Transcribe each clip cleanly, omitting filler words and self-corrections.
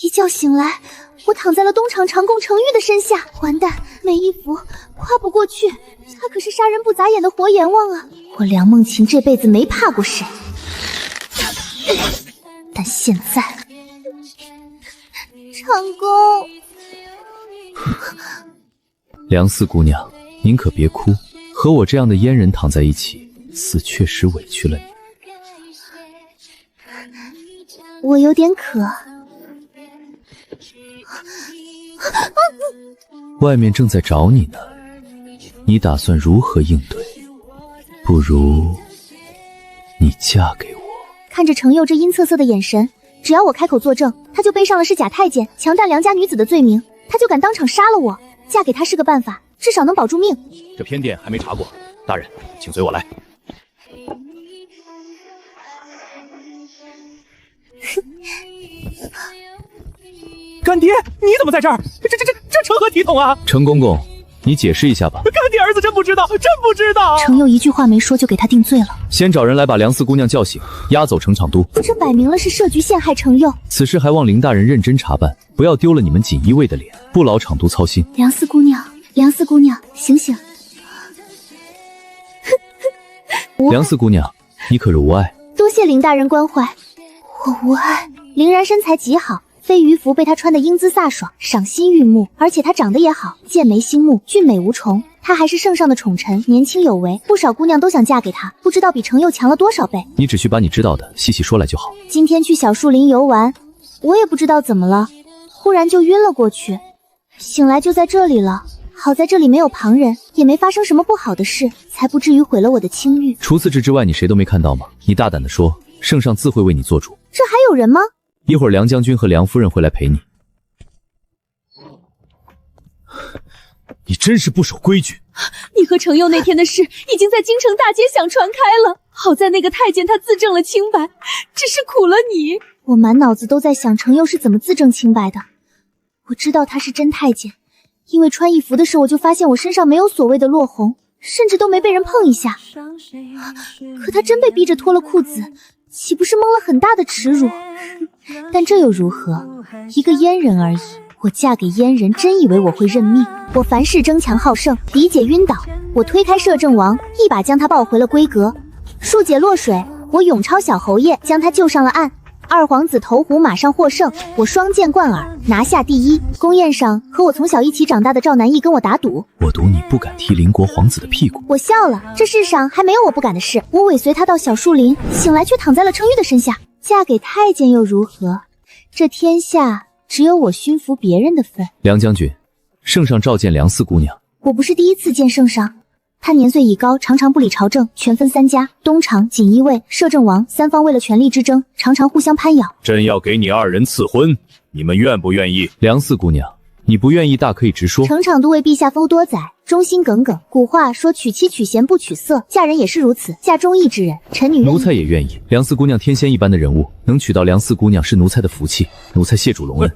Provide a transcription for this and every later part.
一觉醒来，我躺在了东厂长贡程昱的身下。完蛋，没衣服，跨不过去。他可是杀人不眨眼的活阎王啊！我梁梦琴这辈子没怕过谁，但现在，长贡，梁四姑娘，您可别哭，和我这样的阉人躺在一起，似确实委屈了你。我有点渴。外面正在找你呢，你打算如何应对？不如你嫁给我。看着程佑这阴恻恻的眼神，只要我开口作证，他就背上了是假太监、强占良家女子的罪名，他就敢当场杀了我。嫁给他是个办法，至少能保住命。这偏殿还没查过，大人，请随我来。干爹，你怎么在这儿？这成何体统啊！程公公，你解释一下吧。干爹儿子真不知道，真不知道。程佑一句话没说就给他定罪了。先找人来把梁四姑娘叫醒，押走程厂都。这摆明了是设局陷害程佑。此事还望林大人认真查办，不要丢了你们锦衣卫的脸，不劳厂都操心。梁四姑娘，梁四姑娘，醒醒！梁四姑娘，你可是无碍。多谢林大人关怀，我无碍。林然身材极好，飞鱼服被他穿得英姿飒爽，赏心悦目，而且他长得也好，剑眉星目，俊美无重。他还是圣上的宠臣，年轻有为，不少姑娘都想嫁给他，不知道比程佑强了多少倍。你只需把你知道的细细说来就好。今天去小树林游玩，我也不知道怎么了，忽然就晕了过去，醒来就在这里了。好在这里没有旁人，也没发生什么不好的事，才不至于毁了我的清誉。除此之外，你谁都没看到吗？你大胆地说，圣上自会为你做主。这还有人吗？一会儿梁将军和梁夫人会来陪你。你真是不守规矩！你和程佑那天的事已经在京城大街小传开了，好在那个太监他自证了清白，只是苦了你。我满脑子都在想程佑是怎么自证清白的。我知道他是真太监，因为穿衣服的时候我就发现我身上没有所谓的落红，甚至都没被人碰一下。可他真被逼着脱了裤子，岂不是蒙了很大的耻辱？但这又如何？一个阉人而已。我嫁给阉人，真以为我会认命？我凡事争强好胜，敌姐晕倒，我推开摄政王，一把将他抱回了闺阁。庶姐落水，我勇抄小侯爷，将他救上了岸。二皇子投壶马上获胜，我双剑贯耳，拿下第一。宫宴上和我从小一起长大的赵南义跟我打赌，我赌你不敢踢邻国皇子的屁股。我笑了，这世上还没有我不敢的事。我尾随他到小树林，醒来却躺在了程昱的身下。嫁给太监又如何？这天下只有我驯服别人的份。梁将军，圣上召见梁四姑娘。我不是第一次见圣上，他年岁已高，常常不理朝政，权分三家，东厂、锦衣卫、摄政王三方为了权力之争，常常互相攀咬。朕要给你二人赐婚，你们愿不愿意？梁四姑娘，你不愿意大可以直说。程厂都为陛下封多载，忠心耿耿。古话说娶妻娶贤不娶色，嫁人也是如此，嫁中意之人，臣女愿意。奴才也愿意。梁四姑娘天仙一般的人物，能娶到梁四姑娘是奴才的福气，奴才谢主隆恩。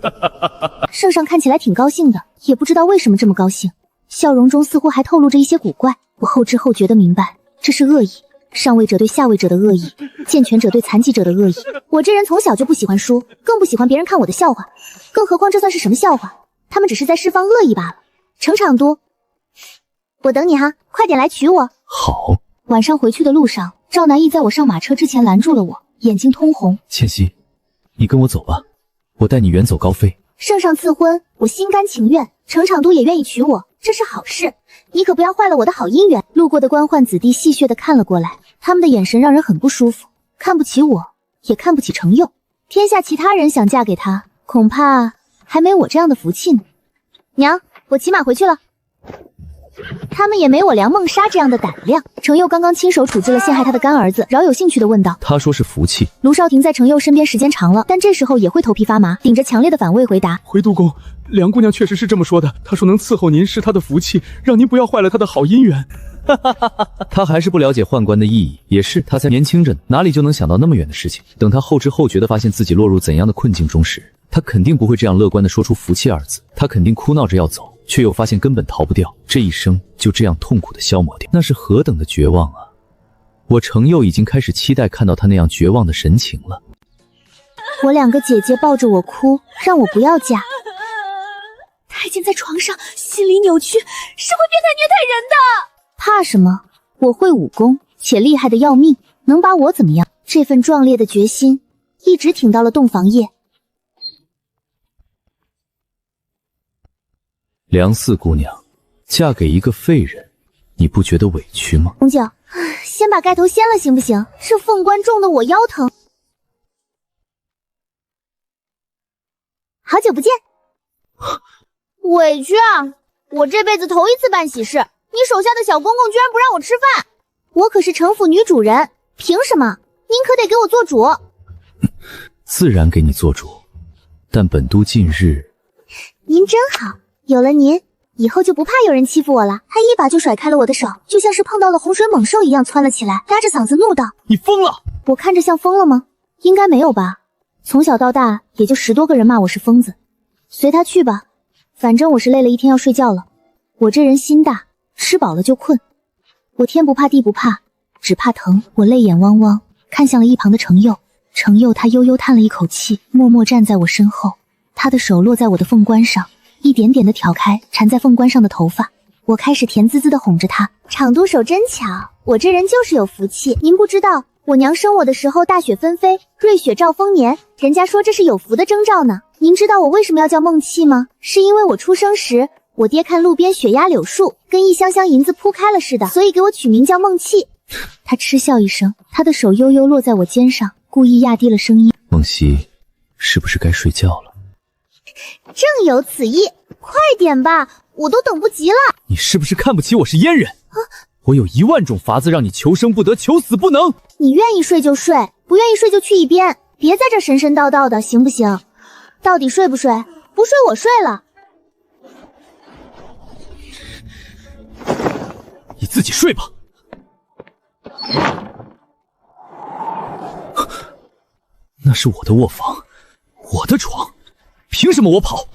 圣上看起来挺高兴的，也不知道为什么这么高兴，笑容中似乎还透露着一些古怪。我后知后觉地明白，这是恶意，上位者对下位者的恶意，健全者对残疾者的恶意。我这人从小就不喜欢输，更不喜欢别人看我的笑话，更何况这算是什么笑话？他们只是在释放恶意罢了。程厂都，我等你哈，快点来娶我。好。晚上回去的路上，赵南义在我上马车之前拦住了我，眼睛通红。倩熙，你跟我走吧，我带你远走高飞。圣上赐婚，我心甘情愿，程厂都也愿意娶我，这是好事。你可不要坏了我的好姻缘。路过的官宦子弟戏谑地看了过来，他们的眼神让人很不舒服，看不起我，也看不起程佑。天下其他人想嫁给他，恐怕还没我这样的福气呢。娘，我骑马回去了。他们也没我梁梦莎这样的胆量。程佑刚刚亲手处置了陷害他的干儿子，饶有兴趣地问道：他说是福气。卢少廷在程佑身边时间长了，但这时候也会头皮发麻，顶着强烈的反胃回答：回都公，梁姑娘确实是这么说的，她说能伺候您是她的福气，让您不要坏了她的好姻缘。他还是不了解宦官的意义，也是他才年轻着呢，哪里就能想到那么远的事情。等他后知后觉地发现自己落入怎样的困境中时，他肯定不会这样乐观地说出福气二字，他肯定哭闹着要走，却又发现根本逃不掉，这一生就这样痛苦地消磨掉，那是何等的绝望啊！我程佑已经开始期待看到他那样绝望的神情了。我两个姐姐抱着我哭，让我不要嫁。太监在床上心理扭曲，是会变态虐待人的。怕什么？我会武功，且厉害的要命，能把我怎么样？这份壮烈的决心一直挺到了洞房夜。梁四姑娘，嫁给一个废人，你不觉得委屈吗？红姐，先把盖头掀了行不行？这凤冠重的我腰疼。好久不见。委屈啊！我这辈子头一次办喜事，你手下的小公公居然不让我吃饭。我可是城府女主人，凭什么？您可得给我做主。自然给你做主，但本都近日……您真好，有了您，以后就不怕有人欺负我了。他一把就甩开了我的手，就像是碰到了洪水猛兽一样窜了起来，压着嗓子怒道：“你疯了！”我看着像疯了吗？应该没有吧。从小到大，也就10多个人骂我是疯子。随他去吧，反正我是累了一天要睡觉了。我这人心大，吃饱了就困。我天不怕地不怕，只怕疼。我泪眼汪汪，看向了一旁的程佑。程佑他悠悠叹了一口气，默默站在我身后。他的手落在我的凤冠上，一点点的挑开缠在凤冠上的头发。我开始甜滋滋的哄着他：“场督手真巧，我这人就是有福气。您不知道，我娘生我的时候大雪纷飞，瑞雪兆丰年，人家说这是有福的征兆呢。您知道我为什么要叫梦契吗？是因为我出生时，我爹看路边雪压柳树，跟一箱箱银子铺开了似的，所以给我取名叫梦契。”他嗤笑一声，他的手悠悠落在我肩上，故意压低了声音：“梦溪，是不是该睡觉了？”正有此意，快点吧，我都等不及了。你是不是看不起我是阉人？我有10000种法子让你求生不得，求死不能。你愿意睡就睡，不愿意睡就去一边，别在这神神叨叨的，行不行？到底睡不睡？不睡我睡了。你自己睡吧。那是我的卧房，我的床，凭什么我跑？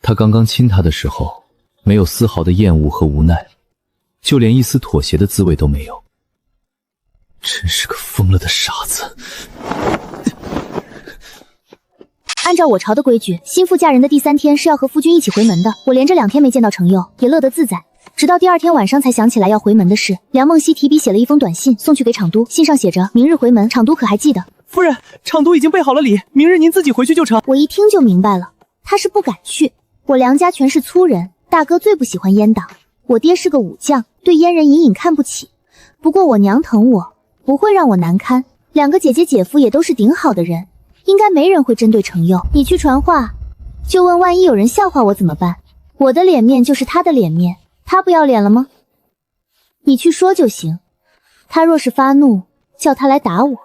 他刚刚亲她的时候，没有丝毫的厌恶和无奈，就连一丝妥协的滋味都没有。真是个疯了的傻子。按照我朝的规矩，新妇嫁人的第3天是要和夫君一起回门的。我连着2天没见到程佑，也乐得自在。直到第2天晚上才想起来要回门的事。梁梦溪提笔写了一封短信送去给场督，信上写着明日回门，场督可还记得？夫人，场督已经备好了礼，明日您自己回去就成。我一听就明白了，他是不敢去。我梁家全是粗人，大哥最不喜欢阉党。我爹是个武将，对阉人隐隐看不起。不过我娘疼我，不会让我难堪。2个姐姐姐夫也都是顶好的人，应该没人会针对程佑。你去传话，就问万一有人笑话我怎么办？我的脸面就是他的脸面，他不要脸了吗？你去说就行。他若是发怒，叫他来打我。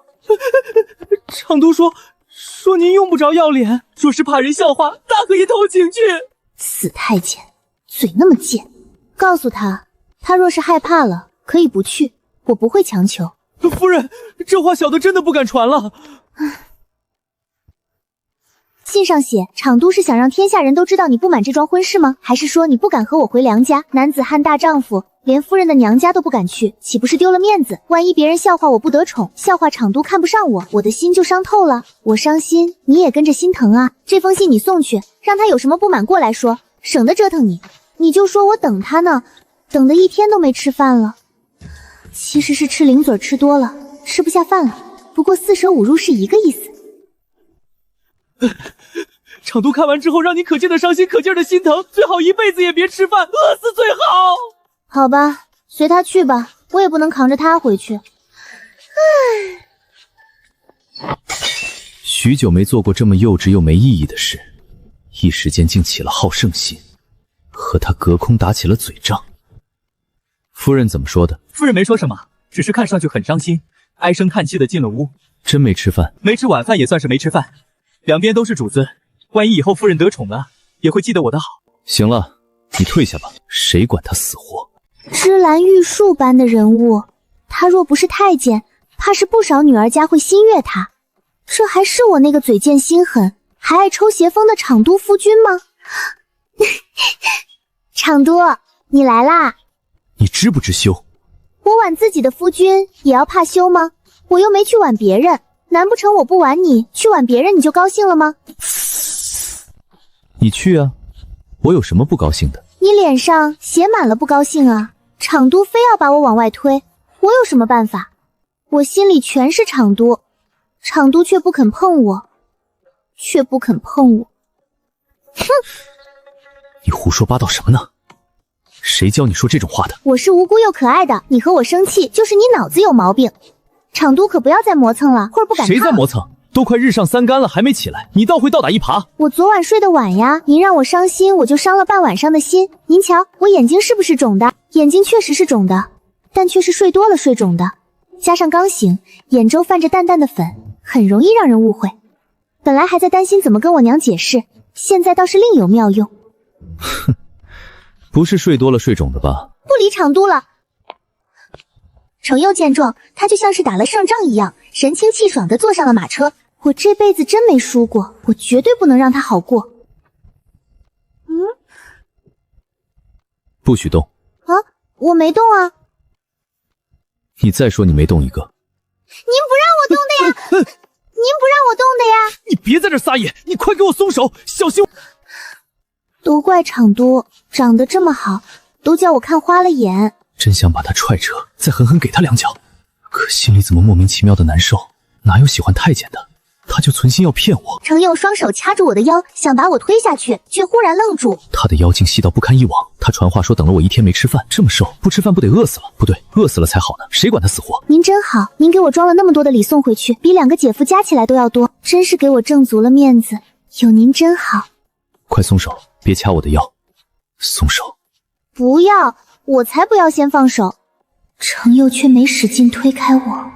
场督说您用不着要脸，若是怕人笑话，大可以投请去。死太监，嘴那么贱，告诉他，他若是害怕了，可以不去，我不会强求。夫人，这话小的真的不敢传了。信上写，场督是想让天下人都知道你不满这桩婚事吗？还是说你不敢和我回梁家？男子汉大丈夫，连夫人的娘家都不敢去，岂不是丢了面子？万一别人笑话我不得宠，笑话场督看不上我，我的心就伤透了。我伤心，你也跟着心疼啊。这封信你送去，让他有什么不满过来说，省得折腾你。你就说我等他呢，等的1天都没吃饭了。其实是吃零嘴吃多了，吃不下饭了。不过4舍5入是一个意思。场督看完之后，让你可劲的伤心，可劲的心疼，最好一辈子也别吃饭，饿死最好。好吧，随他去吧，我也不能扛着他回去。许久没做过这么幼稚又没意义的事，一时间竟起了好胜心，和他隔空打起了嘴仗。夫人怎么说的？夫人没说什么，只是看上去很伤心，唉声叹气的进了屋。真没吃饭？没吃晚饭也算是没吃饭，两边都是主子，万一以后夫人得宠了，也会记得我的好。行了，你退下吧，谁管他死活。芝兰玉树般的人物，他若不是太监，怕是不少女儿家会心悦他。这还是我那个嘴贱心狠还爱抽邪风的场督夫君吗？场督，你来啦！你知不知羞？我挽自己的夫君也要怕羞吗？我又没去挽别人，难不成我不挽你，去挽别人你就高兴了吗？你去啊，我有什么不高兴的？你脸上写满了不高兴啊！场都非要把我往外推，我有什么办法？我心里全是场都，场都却不肯碰我，哼！你胡说八道什么呢？谁教你说这种话的？我是无辜又可爱的，你和我生气就是你脑子有毛病。场都可不要再磨蹭了，会儿不赶趟。谁在磨蹭？都快日上三竿了，还没起来，你倒会倒打一耙。我昨晚睡得晚呀，您让我伤心，我就伤了半晚上的心。您瞧，我眼睛是不是肿的？眼睛确实是肿的，但却是睡多了睡肿的，加上刚醒，眼周泛着淡淡的粉，很容易让人误会。本来还在担心怎么跟我娘解释，现在倒是另有妙用。哼，不是睡多了睡肿的吧？不理场都了。程佑见状，他就像是打了胜仗一样，神清气爽地坐上了马车。我这辈子真没输过，我绝对不能让他好过。不许动！啊，我没动啊！你再说你没动一个！您不让我动的呀！您不让我动的呀！你别在这撒野，你快给我松手，小心！都怪场都长得这么好，都叫我看花了眼。真想把他踹折，再狠狠给他两脚，可心里怎么莫名其妙的难受？哪有喜欢太监的？他就存心要骗我。程佑双手掐住我的腰，想把我推下去，却忽然愣住。他的腰竟细到不堪一往。他传话说等了我一天没吃饭，这么瘦，不吃饭不得饿死了？不对，饿死了才好呢，谁管他死活？您真好，您给我装了那么多的礼送回去，比2个姐夫加起来都要多，真是给我挣足了面子。有您真好。快松手，别掐我的腰！松手！不要，我才不要先放手。程佑却没使劲推开我。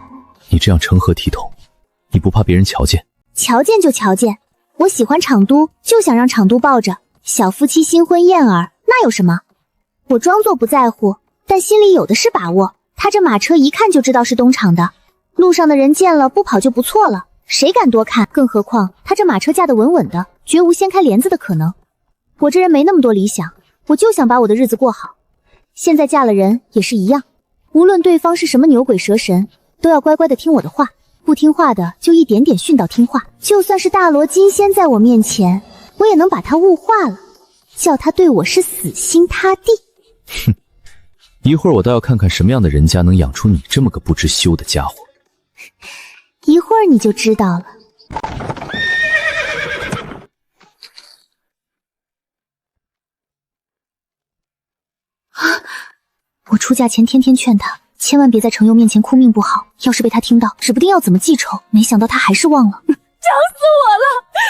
你这样成何体统？你不怕别人瞧见？瞧见就瞧见，我喜欢场都，就想让场都抱着。小夫妻新婚燕尔，那有什么？我装作不在乎，但心里有的是把握。他这马车一看就知道是东厂的，路上的人见了不跑就不错了，谁敢多看？更何况他这马车架得稳稳的，绝无掀开帘子的可能。我这人没那么多理想，我就想把我的日子过好。现在嫁了人也是一样，无论对方是什么牛鬼蛇神，都要乖乖的听我的话。不听话的就一点点训到听话，就算是大罗金仙在我面前，我也能把他物化了，叫他对我是死心塌地。哼，一会儿我倒要看看什么样的人家能养出你这么个不知羞的家伙。一会儿你就知道了。我出嫁前天天劝他，千万别在程佑面前哭命不好，要是被他听到，指不定要怎么记仇。没想到他还是忘了。找死我了，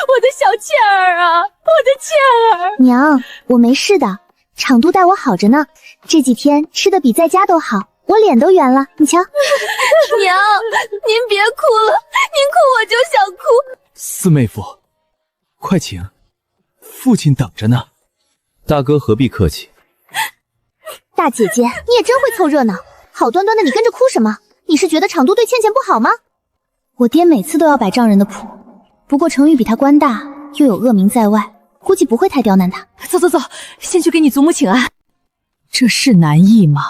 我的小倩儿啊，我的倩儿！娘，我没事的，场都待我好着呢，这几天吃的比在家都好，我脸都圆了，你瞧。娘，您别哭了，您哭我就想哭。四妹夫，快请，父亲等着呢。大哥何必客气？大姐姐，你也真会凑热闹，好端端的你跟着哭什么？你是觉得场都对倩倩不好吗？我爹每次都要摆丈人的谱，不过程昱比他官大，又有恶名在外，估计不会太刁难他。走走走，先去给你祖母请安。这是南艺吗？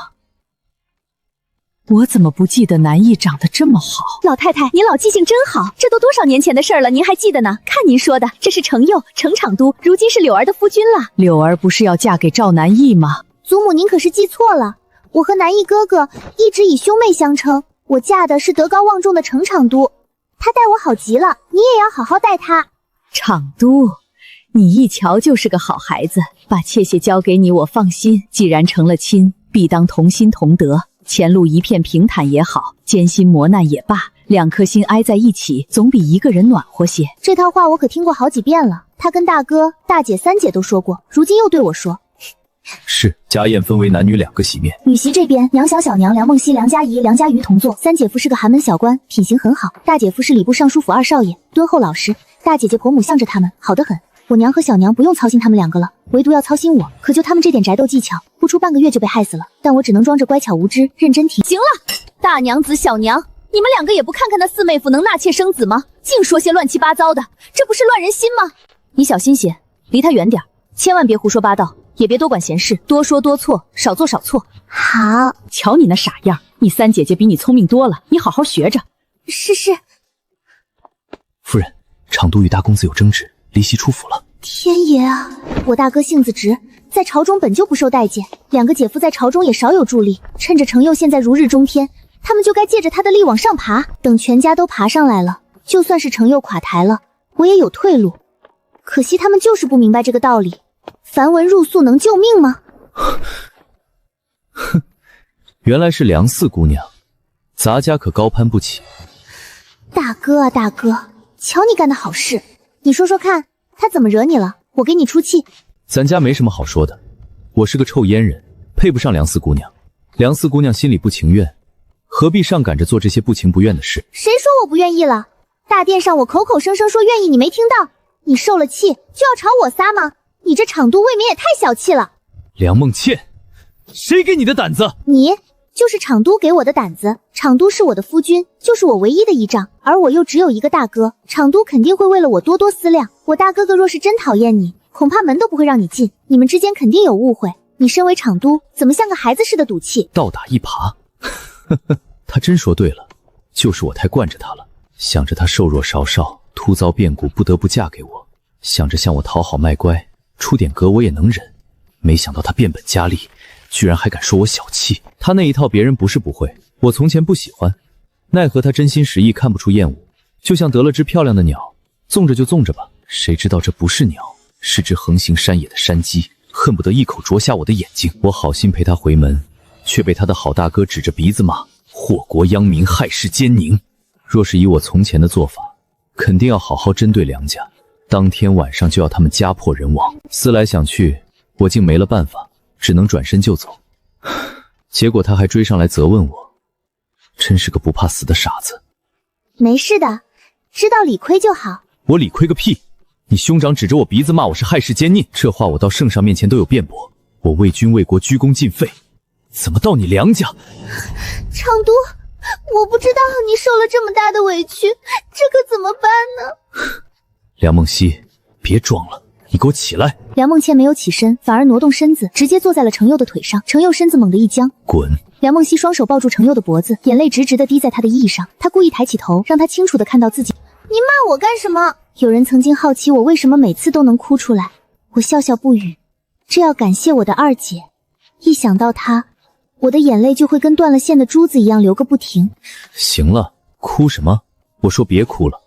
我怎么不记得南艺长得这么好？老太太，您老记性真好，这都多少年前的事了，您还记得呢？看您说的，这是程佑，程场都，如今是柳儿的夫君了。柳儿不是要嫁给赵南艺吗？祖母您可是记错了，我和南艺哥哥一直以兄妹相称，我嫁的是德高望重的程场都，他待我好极了，你也要好好待他。场都，你一瞧就是个好孩子，把妾妾交给你，我放心。既然成了亲，必当同心同德，前路一片平坦也好，艰辛磨难也罢，两颗心挨在一起，总比一个人暖和些。这套话我可听过好几遍了，他跟大哥、大姐、三姐都说过，如今又对我说。是，家宴分为男女2个席面。女席这边，娘小小娘梁梦溪、梁佳怡、梁佳瑜同坐。三姐夫是个寒门小官，品行很好；大姐夫是礼部尚书府2少爷，敦厚老实。大姐姐婆母向着他们，好得很。我娘和小娘不用操心他们2个了，唯独要操心我。可就他们这点宅斗技巧，不出半个月就被害死了。但我只能装着乖巧无知，认真听。行了，大娘子、小娘，你们2个也不看看那四妹夫能纳妾生子吗？净说些乱七八糟的，这不是乱人心吗？你小心些，离他远点，千万别胡说八道。也别多管闲事，多说多错，少做少错。好，瞧你那傻样，你三姐姐比你聪明多了，你好好学着。是。夫人，长都与大公子有争执，离席出府了。天爷啊！我大哥性子直，在朝中本就不受待见，两个姐夫在朝中也少有助力。趁着程佑现在如日中天，他们就该借着他的力往上爬。等全家都爬上来了，就算是程佑垮台了，我也有退路。可惜他们就是不明白这个道理。繁文入宿能救命吗？哼，原来是梁四姑娘，咱家可高攀不起。大哥啊大哥，瞧你干的好事，你说说看，他怎么惹你了？我给你出气。咱家没什么好说的，我是个臭阉人，配不上梁四姑娘。梁四姑娘心里不情愿，何必上赶着做这些不情不愿的事？谁说我不愿意了？大殿上我口口声声说愿意，你没听到？你受了气就要朝我撒吗？你这场都未免也太小气了。梁梦倩，谁给你的胆子？你就是场都给我的胆子。场都是我的夫君，就是我唯一的依仗，而我又只有一个大哥，场都肯定会为了我多多思量。我大哥哥若是真讨厌你，恐怕门都不会让你进，你们之间肯定有误会。你身为场都，怎么像个孩子似的赌气？倒打一耙。他真说对了，就是我太惯着他了，想着他瘦弱少少，突遭变故不得不嫁给我，想着向我讨好卖乖，出点格我也能忍。没想到他变本加厉，居然还敢说我小气。他那一套别人不是不会，我从前不喜欢，奈何他真心实意，看不出厌恶，就像得了只漂亮的鸟，纵着就纵着吧。谁知道这不是鸟，是只横行山野的山鸡，恨不得一口啄瞎我的眼睛。我好心陪他回门，却被他的好大哥指着鼻子骂，祸国殃民，害世奸佞。若是以我从前的做法，肯定要好好针对梁家，当天晚上就要他们家破人亡。思来想去，我竟没了办法，只能转身就走。结果他还追上来责问我，真是个不怕死的傻子。没事的，知道理亏就好。我理亏个屁！你兄长指着我鼻子骂我是害世奸佞，这话我到圣上面前都有辩驳。我为君为国鞠躬尽瘁，怎么到你梁家？场都，我不知道你受了这么大的委屈，这可怎么办呢？梁梦溪，别装了，你给我起来！梁梦倩没有起身，反而挪动身子，直接坐在了程佑的腿上。程佑身子猛地一僵，滚！梁梦溪双手抱住程佑的脖子，眼泪直直地滴在他的衣上。他故意抬起头，让他清楚地看到自己。你骂我干什么？有人曾经好奇我为什么每次都能哭出来，我笑笑不语。这要感谢我的二姐，一想到她，我的眼泪就会跟断了线的珠子一样流个不停。行了，哭什么？我说别哭了。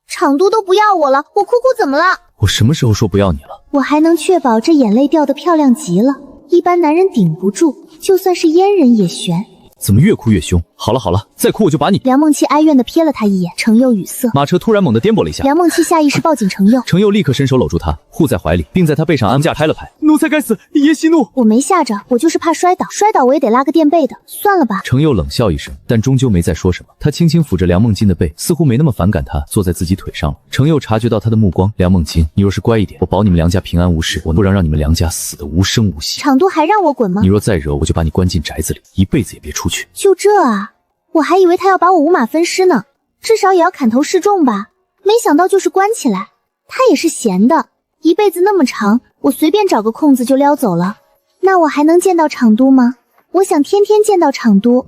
场都都不要我了，我哭哭怎么了？我什么时候说不要你了？我还能确保这眼泪掉得漂亮极了，一般男人顶不住，就算是阉人也悬。怎么越哭越凶？好了好了，再哭我就把你……梁梦琪哀怨地瞥了他一眼，程佑语塞。马车突然猛地颠簸了一下，梁梦琪下意识抱紧程佑，程佑立刻伸手搂住他，护在怀里，并在他背上安架拍了拍。奴才该死，爷息怒。我没吓着，我就是怕摔倒，摔倒我也得拉个垫背的，算了吧。程佑冷笑一声，但终究没再说什么。他轻轻抚着梁梦金的背，似乎没那么反感他坐在自己腿上了。程佑察觉到他的目光，梁梦金，你若是乖一点，我保你们梁家平安无事，我不让你们梁家死得无声无息。场都还让我滚吗？你若再惹，我就把你关进宅子里，一辈子也别出去。就这啊？我还以为他要把我五马分尸呢，至少也要砍头示众吧，没想到就是关起来。他也是闲的，一辈子那么长，我随便找个空子就撩走了。那我还能见到场都吗？我想天天见到场都。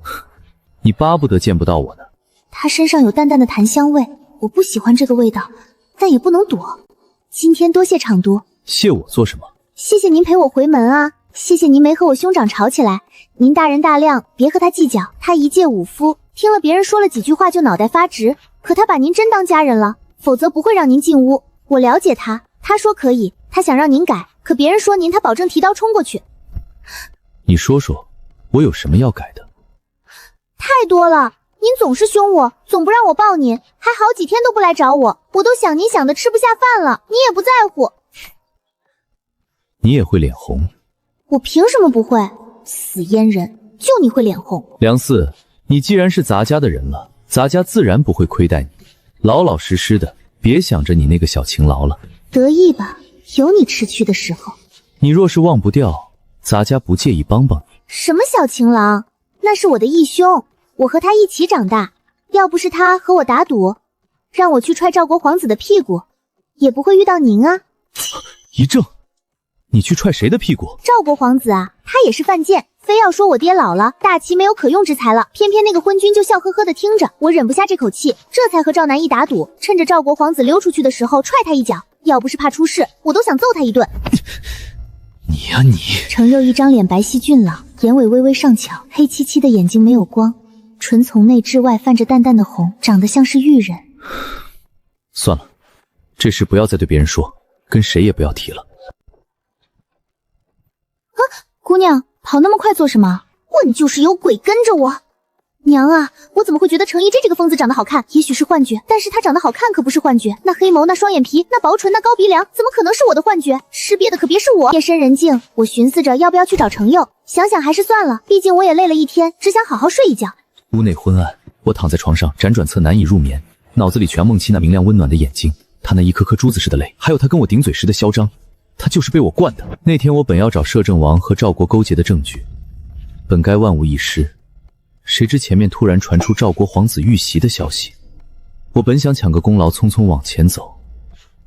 你巴不得见不到我呢。他身上有淡淡的檀香味，我不喜欢这个味道，但也不能躲。今天多谢场都。谢我做什么？谢谢您陪我回门啊，谢谢您没和我兄长吵起来。您大人大量，别和他计较。他一介武夫，听了别人说了几句话就脑袋发直，可他把您真当家人了，否则不会让您进屋。我了解他，他说可以，他想让您改，可别人说您，他保证提刀冲过去。你说说，我有什么要改的？太多了，您总是凶我，总不让我抱您，还好几天都不来找我，我都想您想的吃不下饭了，你也不在乎。你也会脸红？我凭什么不会？死阉人，就你会脸红。梁四，你既然是咱家的人了，咱家自然不会亏待你，老老实实的，别想着你那个小情郎了。得意吧，有你吃屈的时候。你若是忘不掉，咱家不介意帮帮你。什么小情郎？那是我的义兄，我和他一起长大，要不是他和我打赌，让我去踹赵国皇子的屁股，也不会遇到您啊。一正，你去踹谁的屁股？赵国皇子啊，他也是犯贱，非要说我爹老了，大齐没有可用之才了。偏偏那个昏君就笑呵呵的听着，我忍不下这口气，这才和赵南义打赌，趁着赵国皇子溜出去的时候踹他一脚。要不是怕出事，我都想揍他一顿。你呀你！程佑一张脸白皙俊朗，眼尾微微上翘，黑漆漆的眼睛没有光，唇从内至外泛着淡淡的红，长得像是玉人。算了，这事不要再对别人说，跟谁也不要提了。姑娘，跑那么快做什么？问就是有鬼跟着我。娘啊，我怎么会觉得程一这个疯子长得好看？也许是幻觉，但是他长得好看可不是幻觉。那黑眸，那双眼皮，那薄唇，那高鼻梁，怎么可能是我的幻觉？识别的可别是我。夜深人静，我寻思着要不要去找程佑，想想还是算了，毕竟我也累了一天，只想好好睡一觉。屋内昏暗，我躺在床上辗转侧难以入眠，脑子里全梦起那明亮温暖的眼睛，他那一颗颗珠子似的泪，还有他跟我顶嘴时的嚣张，他就是被我惯的。那天我本要找摄政王和赵国勾结的证据，本该万无一失，谁知前面突然传出赵国皇子遇袭的消息，我本想抢个功劳匆匆往前走，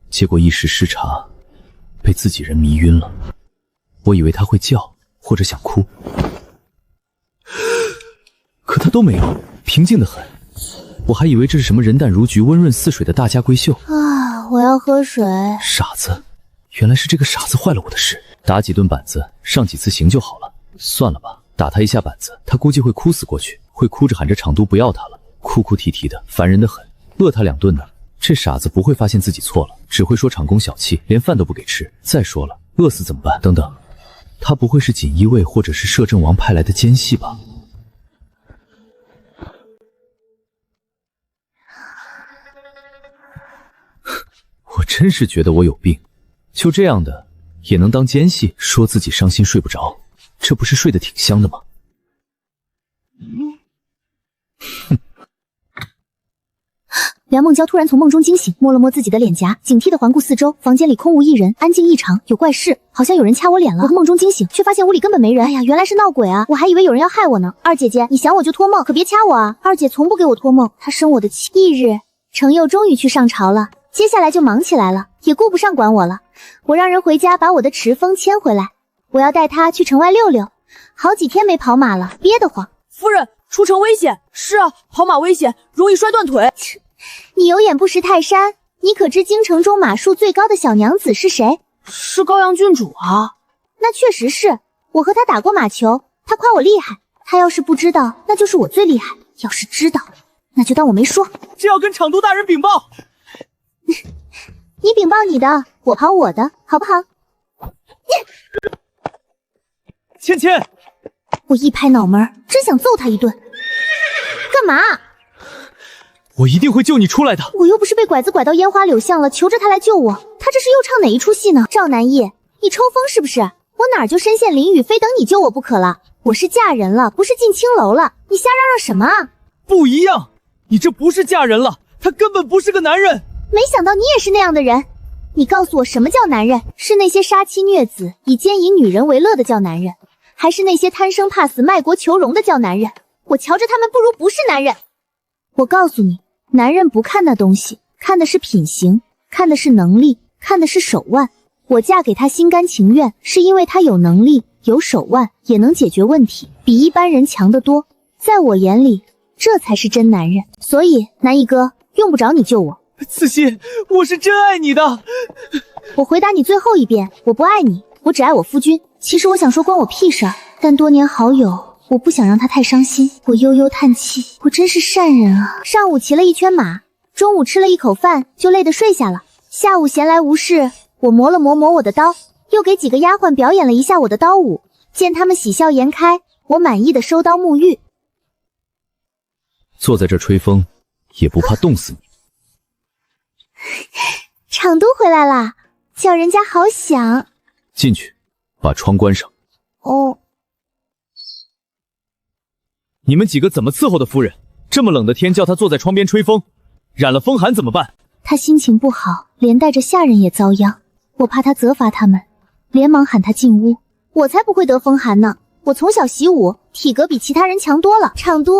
结果一时失察，被自己人迷晕了。我以为他会叫或者想哭，可他都没有，平静得很。我还以为这是什么人淡如菊温润似水的大家闺秀啊！我要喝水。傻子，原来是这个傻子坏了我的事。打几顿板子，上几次刑就好了。算了吧，打他一下板子，他估计会哭死过去，会哭着喊着厂督不要他了，哭哭啼啼的，烦人的很。饿他2顿呢，这傻子不会发现自己错了，只会说厂公小气，连饭都不给吃。再说了，饿死怎么办？等等，他不会是锦衣卫或者是摄政王派来的奸细吧？我真是觉得我有病，就这样的也能当奸细，说自己伤心睡不着，这不是睡得挺香的吗？梁梦娇突然从梦中惊醒，摸了摸自己的脸颊，警惕地环顾四周，房间里空无一人，安静异常，有怪事，好像有人掐我脸了。我梦中惊醒，却发现屋里根本没人。哎呀，原来是闹鬼啊！我还以为有人要害我呢。二姐姐，你想我就托梦，可别掐我啊！二姐从不给我托梦，她生我的气。翌日，程佑终于去上朝了，接下来就忙起来了，也顾不上管我了。我让人回家把我的池风牵回来，我要带他去城外溜溜，好几天没跑马了，憋得慌。夫人，出城危险。是啊，跑马危险，容易摔断腿。你有眼不识泰山，你可知京城中马术最高的小娘子是谁？是高阳郡主啊。那确实是，我和他打过马球，他夸我厉害。他要是不知道，那就是我最厉害；要是知道，那就当我没说。这要跟厂督大人禀报。你禀报你的，我跑我的，好不好？芊芊，我一拍脑门，真想揍他一顿。干嘛？我一定会救你出来的。我又不是被拐子拐到烟花柳巷了，求着他来救我，他这是又唱哪一出戏呢？赵南义，你抽风是不是？我哪儿就身陷囹圄，非等你救我不可了？我是嫁人了，不是进青楼了，你瞎嚷嚷什么啊？不一样，你这不是嫁人了，他根本不是个男人。没想到你也是那样的人。你告诉我，什么叫男人？是那些杀妻虐子，以奸淫女人为乐的叫男人，还是那些贪生怕死、卖国求荣的叫男人？我瞧着他们不如不是男人。我告诉你，男人不看那东西，看的是品行，看的是能力，看的是手腕。我嫁给他心甘情愿，是因为他有能力、有手腕，也能解决问题，比一般人强得多。在我眼里，这才是真男人。所以，南义哥，用不着你救我。子熙，我是真爱你的。我回答你最后一遍，我不爱你，我只爱我夫君。其实我想说关我屁事儿，但多年好友，我不想让他太伤心。我悠悠叹气，我真是善人啊。上午骑了一圈马，中午吃了一口饭，就累得睡下了。下午闲来无事，我磨了磨我的刀，又给几个丫鬟表演了一下我的刀舞，见他们喜笑颜开，我满意的收刀沐浴。坐在这吹风，也不怕冻死你。厂督回来啦，叫人家好想。进去，把窗关上。哦。你们几个怎么伺候的夫人？这么冷的天叫她坐在窗边吹风，染了风寒怎么办？她心情不好，连带着下人也遭殃。我怕她责罚他们，连忙喊她进屋。我才不会得风寒呢，我从小习武，体格比其他人强多了。厂督，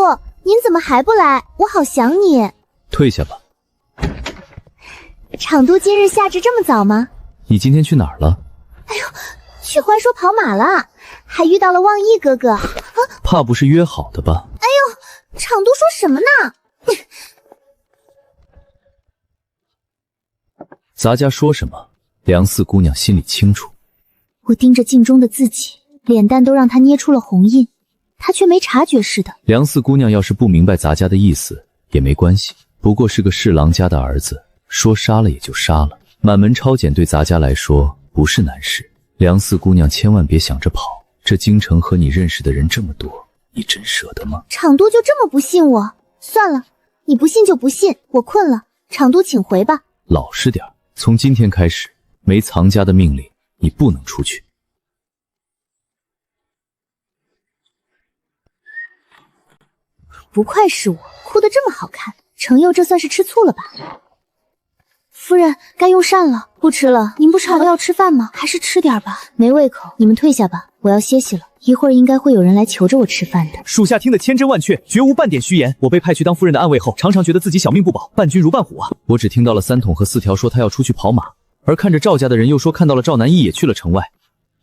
您怎么还不来？我好想你。退下吧。厂督今日下至这么早吗？你今天去哪儿了？哎呦，去怀说跑马了。还遇到了望义哥哥。怕不是约好的吧？哎呦，厂都说什么呢？咱家说什么，梁四姑娘心里清楚。我盯着镜中的自己，脸蛋都让他捏出了红印，他却没察觉似的。梁四姑娘要是不明白咱家的意思也没关系，不过是个侍郎家的儿子，说杀了也就杀了。满门抄检对咱家来说不是难事。梁四姑娘千万别想着跑，这京城和你认识的人这么多，你真舍得吗？厂都就这么不信我？算了，你不信就不信，我困了，厂都请回吧。老实点，从今天开始，没藏家的命令，你不能出去。不愧是我，哭得这么好看。程佑这算是吃醋了吧？夫人，该用膳了，不吃了。您不是还要吃饭吗？还是吃点吧。没胃口，你们退下吧，我要歇息了。一会儿应该会有人来求着我吃饭的。属下听得千真万确，绝无半点虚言。我被派去当夫人的暗卫后，常常觉得自己小命不保，伴君如伴虎啊。我只听到了3桶和4条说他要出去跑马，而看着赵家的人又说看到了赵南义也去了城外，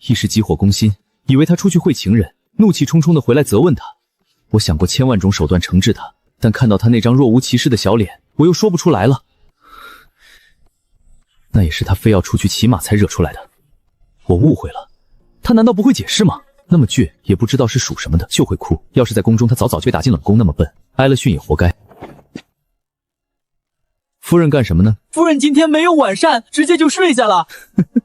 一时急火攻心，以为他出去会情人，怒气冲冲的回来责问他。我想过千万种手段惩治他，但看到他那张若无其事的小脸，我又说不出来了。那也是他非要出去骑马才惹出来的。我误会了，他难道不会解释吗？那么倔，也不知道是属什么的，就会哭。要是在宫中，他早就被打进冷宫，那么笨，挨了训也活该。夫人干什么呢？夫人今天没有晚膳，直接就睡下了。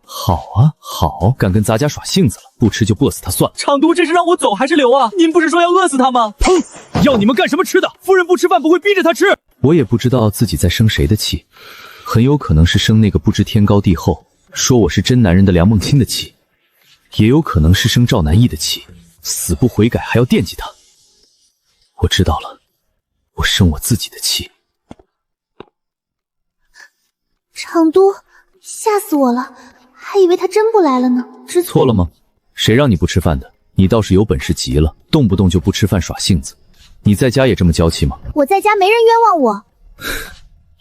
好啊，好，敢跟咱家耍性子了，不吃就饿死他算了。厂都这是让我走还是留啊？您不是说要饿死他吗？砰！要你们干什么吃的？夫人不吃饭不会逼着他吃。我也不知道自己在生谁的气，很有可能是生那个不知天高地厚，说我是真男人的梁梦清的气，也有可能是生赵南义的气，死不悔改还要惦记他。我知道了，我生我自己的气。厂都，吓死我了，还以为他真不来了呢。知错了吗？谁让你不吃饭的？你倒是有本事极了，动不动就不吃饭耍性子。你在家也这么娇气吗？我在家没人冤枉我。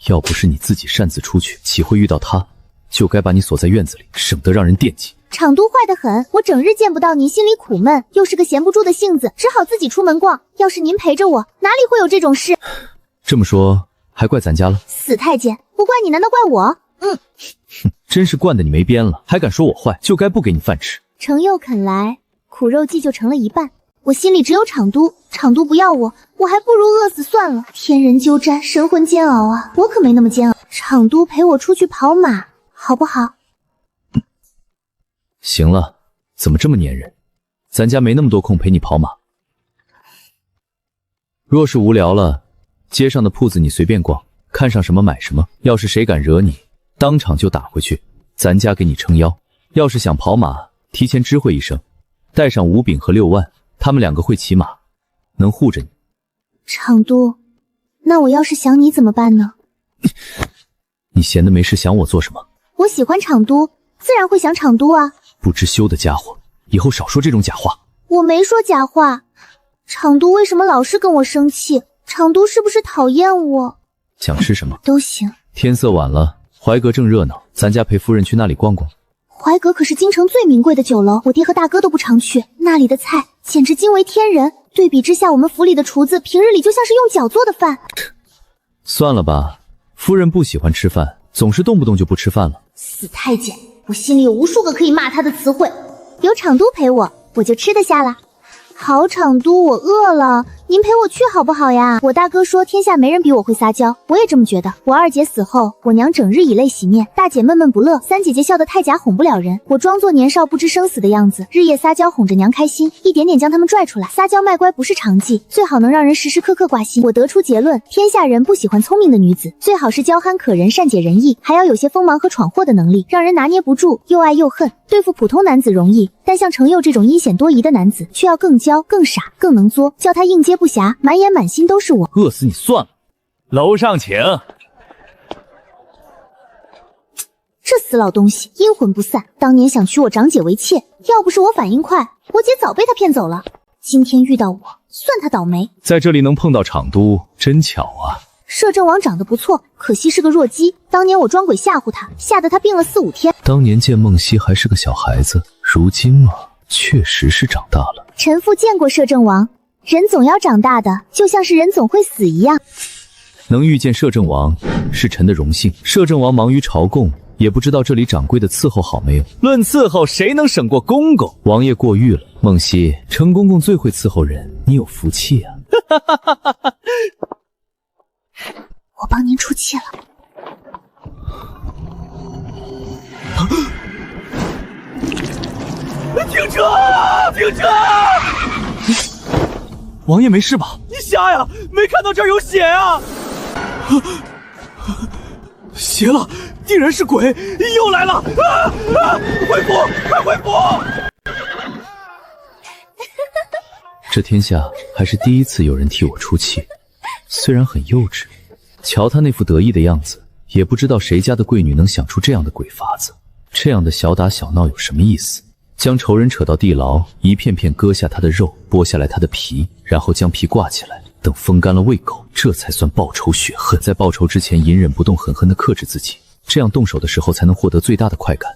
要不是你自己擅自出去，岂会遇到他？就该把你锁在院子里，省得让人惦记。厂都坏得很，我整日见不到您，心里苦闷，又是个闲不住的性子，只好自己出门逛。要是您陪着我，哪里会有这种事？这么说，还怪咱家了？死太监，不怪你，难道怪我？哼，真是惯得你没边了，还敢说我坏，就该不给你饭吃。程佑肯来，苦肉计就成了一半。我心里只有厂都，厂都不要我，我还不如饿死算了。天人纠缠，神魂煎熬啊！我可没那么煎熬。厂都陪我出去跑马，好不好？行了，怎么这么粘人？咱家没那么多空陪你跑马。若是无聊了，街上的铺子你随便逛，看上什么买什么。要是谁敢惹你，当场就打回去，咱家给你撑腰。要是想跑马，提前知会一声，带上吴炳和6万，他们2个会骑马，能护着你。厂都，那我要是想你怎么办呢？你闲的没事想我做什么？我喜欢厂都，自然会想厂都啊。不知羞的家伙，以后少说这种假话。我没说假话。厂都为什么老是跟我生气？厂都是不是讨厌我？想吃什么都行。天色晚了，怀阁正热闹，咱家陪夫人去那里逛逛。怀阁可是京城最名贵的酒楼，我爹和大哥都不常去，那里的菜简直惊为天人。对比之下，我们府里的厨子平日里就像是用脚做的饭。算了吧，夫人不喜欢吃饭，总是动不动就不吃饭了。死太监，我心里有无数个可以骂他的词汇。有厂都陪我，我就吃得下了。好，厂都，我饿了，您陪我去好不好呀？我大哥说天下没人比我会撒娇，我也这么觉得。我二姐死后，我娘整日以泪洗面，大姐闷闷不乐，三姐姐笑得太假，哄不了人。我装作年少不知生死的样子，日夜撒娇哄着娘开心，一点点将他们拽出来。撒娇卖乖不是常技，最好能让人时时刻刻挂心。我得出结论，天下人不喜欢聪明的女子，最好是娇憨可人，善解人意，还要有些锋芒和闯祸的能力，让人拿捏不住，又爱又恨。对付普通男子容易，但像程佑这种阴险多疑的男子，却要更娇、更傻、更能作，叫他应接不暇，满眼满心都是我。饿死你算了。楼上请。这死老东西阴魂不散，当年想娶我长姐为妾，要不是我反应快，我姐早被他骗走了。今天遇到我，算他倒霉。在这里能碰到厂都，真巧啊。摄政王长得不错，可惜是个弱鸡。当年我装鬼吓唬他，吓得他病了4、5天。当年见梦溪还是个小孩子，如今嘛，确实是长大了。臣父见过摄政王，人总要长大的，就像是人总会死一样。能遇见摄政王是臣的荣幸。摄政王忙于朝贡，也不知道这里掌柜的伺候好没有。论伺候，谁能省过公公？王爷过誉了。梦溪，程公公最会伺候人，你有福气啊！我帮您出气了。停车！停车！王爷没事吧？你瞎呀？没看到这儿有血啊！邪了，定然是鬼，又来了！恢复，快恢复！这天下还是第一次有人替我出气，虽然很幼稚，瞧他那副得意的样子，也不知道谁家的贵女能想出这样的鬼法子。这样的小打小闹有什么意思？将仇人扯到地牢，一片片割下他的肉，剥下来他的皮，然后将皮挂起来，等风干了喂狗，这才算报仇雪恨。在报仇之前，隐忍不动，狠狠地克制自己，这样动手的时候才能获得最大的快感。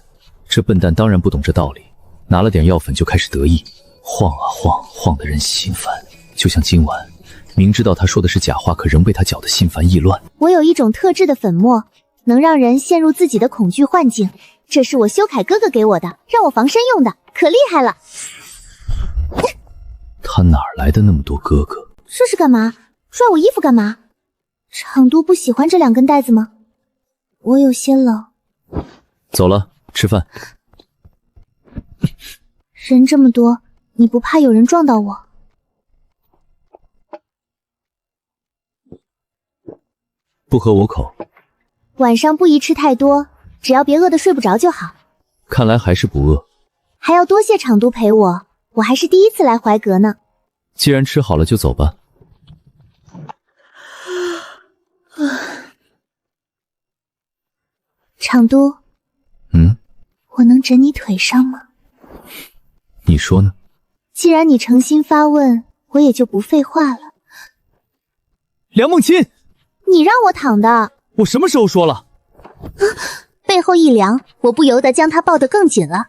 这笨蛋当然不懂这道理，拿了点药粉就开始得意，晃啊晃，晃得人心烦。就像今晚，明知道他说的是假话，可仍被他搅得心烦意乱。我有一种特制的粉末，能让人陷入自己的恐惧幻境，这是我修凯哥哥给我的，让我防身用的，可厉害了。他哪来的那么多哥哥？这是干嘛？拽我衣服干嘛？场都不喜欢这2根带子吗？我有些冷。走了，吃饭。人这么多，你不怕有人撞到我？不合我口。晚上不宜吃太多，只要别饿得睡不着就好。看来还是不饿。还要多谢场都陪我，我还是第一次来怀阁呢。既然吃好了就走吧。场都，我能枕你腿上吗？你说呢？既然你诚心发问，我也就不废话了。梁梦清，你让我躺的。我什么时候说了？背后一凉，我不由得将他抱得更紧了。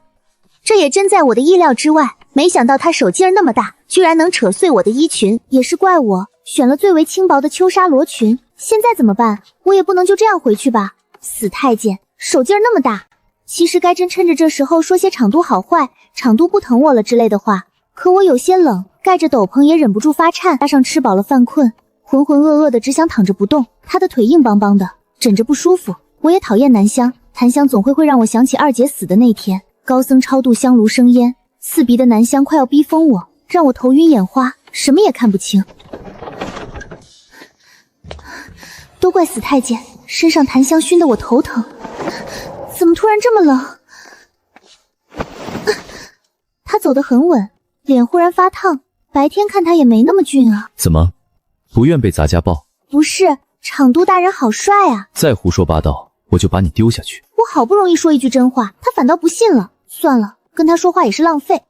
这也真在我的意料之外，没想到他手劲儿那么大，居然能扯碎我的衣裙。也是怪我选了最为轻薄的秋纱罗裙，现在怎么办？我也不能就这样回去吧。死太监，手劲儿那么大。其实该真趁着这时候说些场都好坏，场都不疼我了之类的话，可我有些冷，盖着斗篷也忍不住发颤，加上吃饱了犯困，浑浑噩噩的只想躺着不动。他的腿硬邦邦的，枕着不舒服。我也讨厌檀香，檀香总会让我想起二姐死的那天，高僧超度香炉生烟，刺鼻的檀香快要逼疯我，让我头晕眼花，什么也看不清。都怪死太监，身上檀香熏得我头疼。怎么突然这么冷？他走得很稳，脸忽然发烫，白天看他也没那么俊啊。怎么，不愿被杂家暴？不是，场都大人好帅啊！再胡说八道，我就把你丢下去。我好不容易说一句真话，他反倒不信了。算了，跟他说话也是浪费。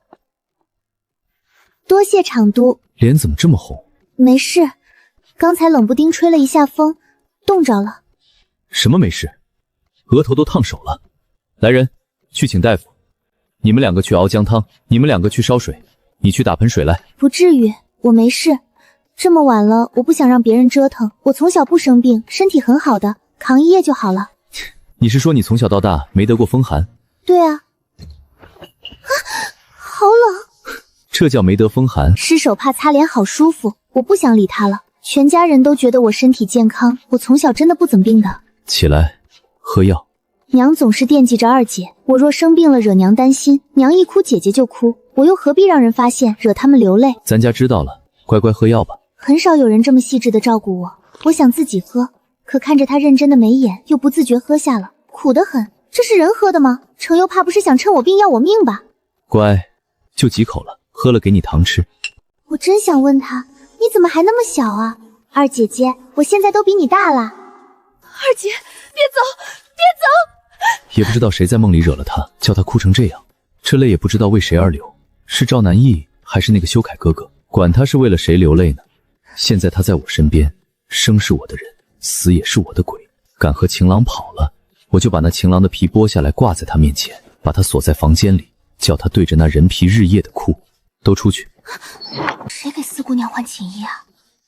多谢场都。脸怎么这么红？没事，刚才冷不丁吹了一下风，冻着了。什么没事？额头都烫手了。来人，去请大夫。你们2个去熬姜汤，你们2个去烧水，你去打盆水来。不至于，我没事。这么晚了，我不想让别人折腾。我从小不生病，身体很好的，扛一夜就好了。你是说你从小到大没得过风寒？对啊。好冷。这叫没得风寒。湿手帕擦脸好舒服，我不想理他了。全家人都觉得我身体健康，我从小真的不怎么病的。起来，喝药。娘总是惦记着二姐，我若生病了惹娘担心，娘一哭姐姐就哭，我又何必让人发现，惹他们流泪。咱家知道了，乖乖喝药吧。很少有人这么细致的照顾我，我想自己喝，可看着他认真的眉眼，又不自觉喝下了，苦得很。这是人喝的吗？程又怕不是想趁我病要我命吧？乖，就几口了，喝了给你糖吃。我真想问他，你怎么还那么小啊？二姐姐，我现在都比你大了。二姐，别走，别走！也不知道谁在梦里惹了他，叫他哭成这样。这泪也不知道为谁而流，是赵南义还是那个修凯哥哥？管他是为了谁流泪呢？现在他在我身边，生是我的人，死也是我的鬼。敢和情郎跑了，我就把那情郎的皮剥下来挂在他面前，把他锁在房间里，叫他对着那人皮日夜的哭。都出去！谁给四姑娘换寝衣啊？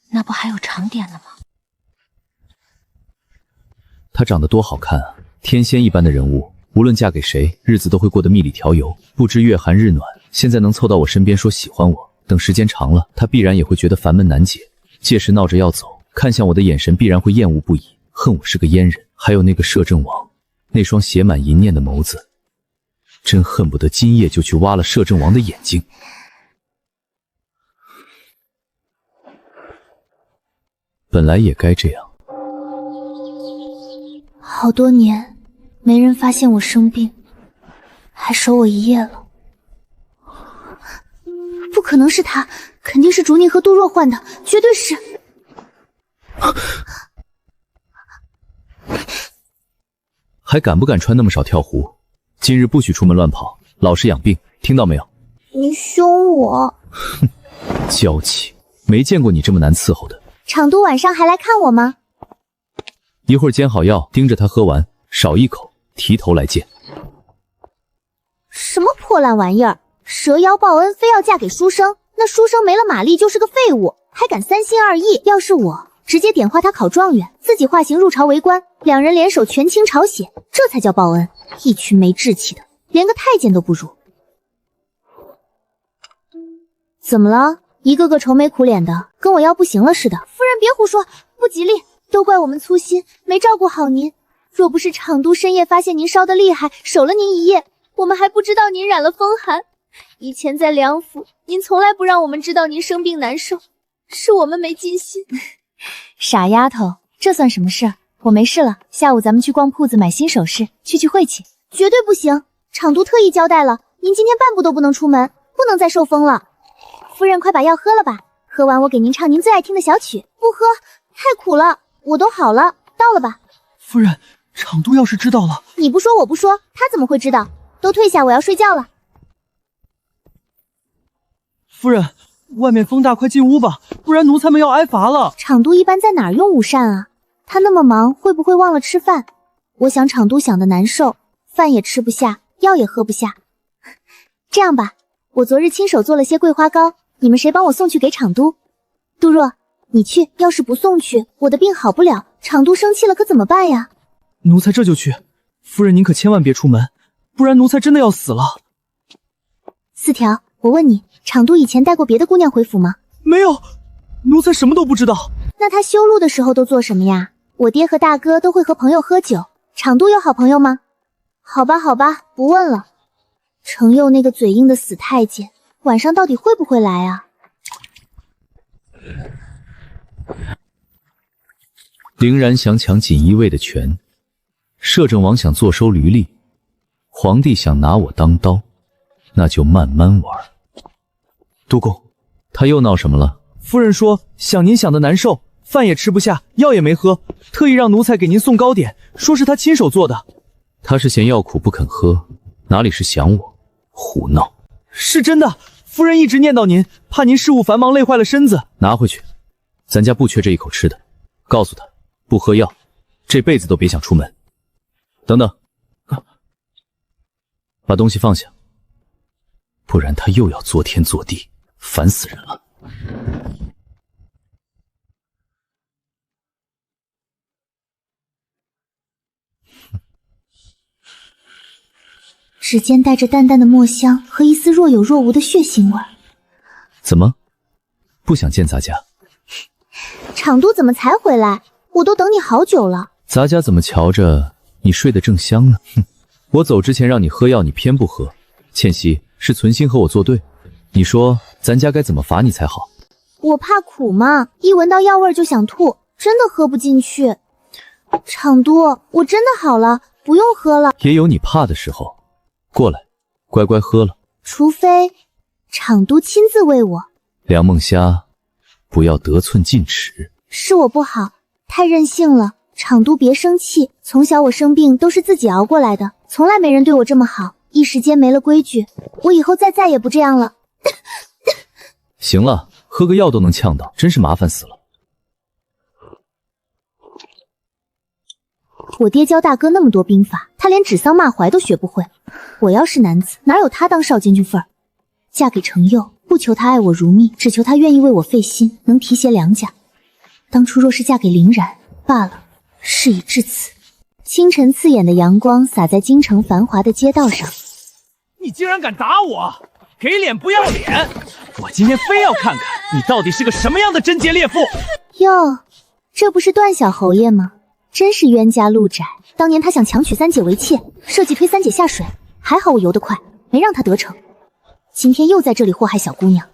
那不还有长点的吗？她长得多好看啊！天仙一般的人物，无论嫁给谁，日子都会过得蜜里调油，不知月寒日暖。现在能凑到我身边说喜欢我，等时间长了，她必然也会觉得烦闷难解。届时闹着要走，看向我的眼神必然会厌恶不已，恨我是个阉人。还有那个摄政王，那双写满淫念的眸子，真恨不得今夜就去挖了摄政王的眼睛。本来也该这样。好多年没人发现我生病，还守我一夜了。不可能是他，肯定是竹宁和杜若换的，绝对是。还敢不敢穿那么少跳湖？今日不许出门乱跑，老实养病，听到没有？你凶我！哼，娇气，没见过你这么难伺候的。场都晚上还来看我吗？一会儿煎好药，盯着他喝完，少一口，提头来见。什么破烂玩意儿！蛇妖报恩，非要嫁给书生，那书生没了马力就是个废物，还敢三心二意。要是我，直接点化他考状元，自己化形入朝为官，两人联手权倾朝鲜，这才叫报恩。一群没志气的，连个太监都不如。怎么了？一个个愁眉苦脸的，跟我要不行了似的。夫人别胡说，不吉利，都怪我们粗心，没照顾好您。若不是场都深夜发现您烧得厉害，守了您一夜，我们还不知道您染了风寒。以前在梁府，您从来不让我们知道您生病难受，是我们没尽心。傻丫头，这算什么事？我没事了，下午咱们去逛铺子买新首饰，去晦气。绝对不行，场都特意交代了，您今天半步都不能出门，不能再受风了。夫人，快把药喝了吧，喝完我给您唱您最爱听的小曲。不喝，太苦了，我都好了，倒了吧。夫人，场都要是知道了，你不说我不说，他怎么会知道？都退下，我要睡觉了。夫人，外面风大，快进屋吧，不然奴才们要挨罚了。场都一般在哪儿用午膳啊？他那么忙，会不会忘了吃饭？我想场都想的难受，饭也吃不下，药也喝不下。这样吧，我昨日亲手做了些桂花糕，你们谁帮我送去给场都？杜若，你去，要是不送去，我的病好不了，场都生气了可怎么办呀？奴才这就去。夫人您可千万别出门，不然奴才真的要死了。四条，我问你，场都以前带过别的姑娘回府吗？没有，奴才什么都不知道。那他修路的时候都做什么呀？我爹和大哥都会和朋友喝酒，场都有好朋友吗？好吧好吧，不问了。程佑那个嘴硬的死太监，晚上到底会不会来啊？凌然想抢锦衣卫的权，摄政王想坐收驴吏，皇帝想拿我当刀，那就慢慢玩。督公，他又闹什么了？夫人说想您想的难受，饭也吃不下，药也没喝，特意让奴才给您送糕点，说是他亲手做的。他是嫌药苦不肯喝，哪里是想我？胡闹！是真的，夫人一直念叨您，怕您事务繁忙累坏了身子。拿回去，咱家不缺这一口吃的。告诉他，不喝药，这辈子都别想出门。等等，把东西放下，不然他又要作天作地，烦死人了。指尖带着淡淡的墨香和一丝若有若无的血腥味。怎么，不想见咱家？场都怎么才回来？我都等你好久了。咱家怎么瞧着你睡得正香呢？哼，我走之前让你喝药，你偏不喝。倩熙是存心和我作对，你说咱家该怎么罚你才好？我怕苦嘛，一闻到药味就想吐，真的喝不进去。场都，我真的好了，不用喝了。也有你怕的时候。过来，乖乖喝了。除非场都亲自喂我。梁梦虾，不要得寸进尺。是我不好，太任性了。场都别生气，从小我生病都是自己熬过来的，从来没人对我这么好。一时间没了规矩，我以后再也不这样了。行了，喝个药都能呛到，真是麻烦死了。我爹教大哥那么多兵法，他他连指桑骂槐都学不会。我要是男子，哪有他当少监军份儿？嫁给程佑，不求他爱我如命，只求他愿意为我费心，能提携良家。当初若是嫁给林然罢了，事已至此。清晨刺眼的阳光洒在京城繁华的街道上。你竟然敢打我，给脸不要脸！我今天非要看看你到底是个什么样的贞洁烈妇！哟，这不是段小侯爷吗？真是冤家路窄。当年他想强娶三姐为妾，设计推三姐下水，还好我游得快，没让他得逞。今天又在这里祸害小姑娘。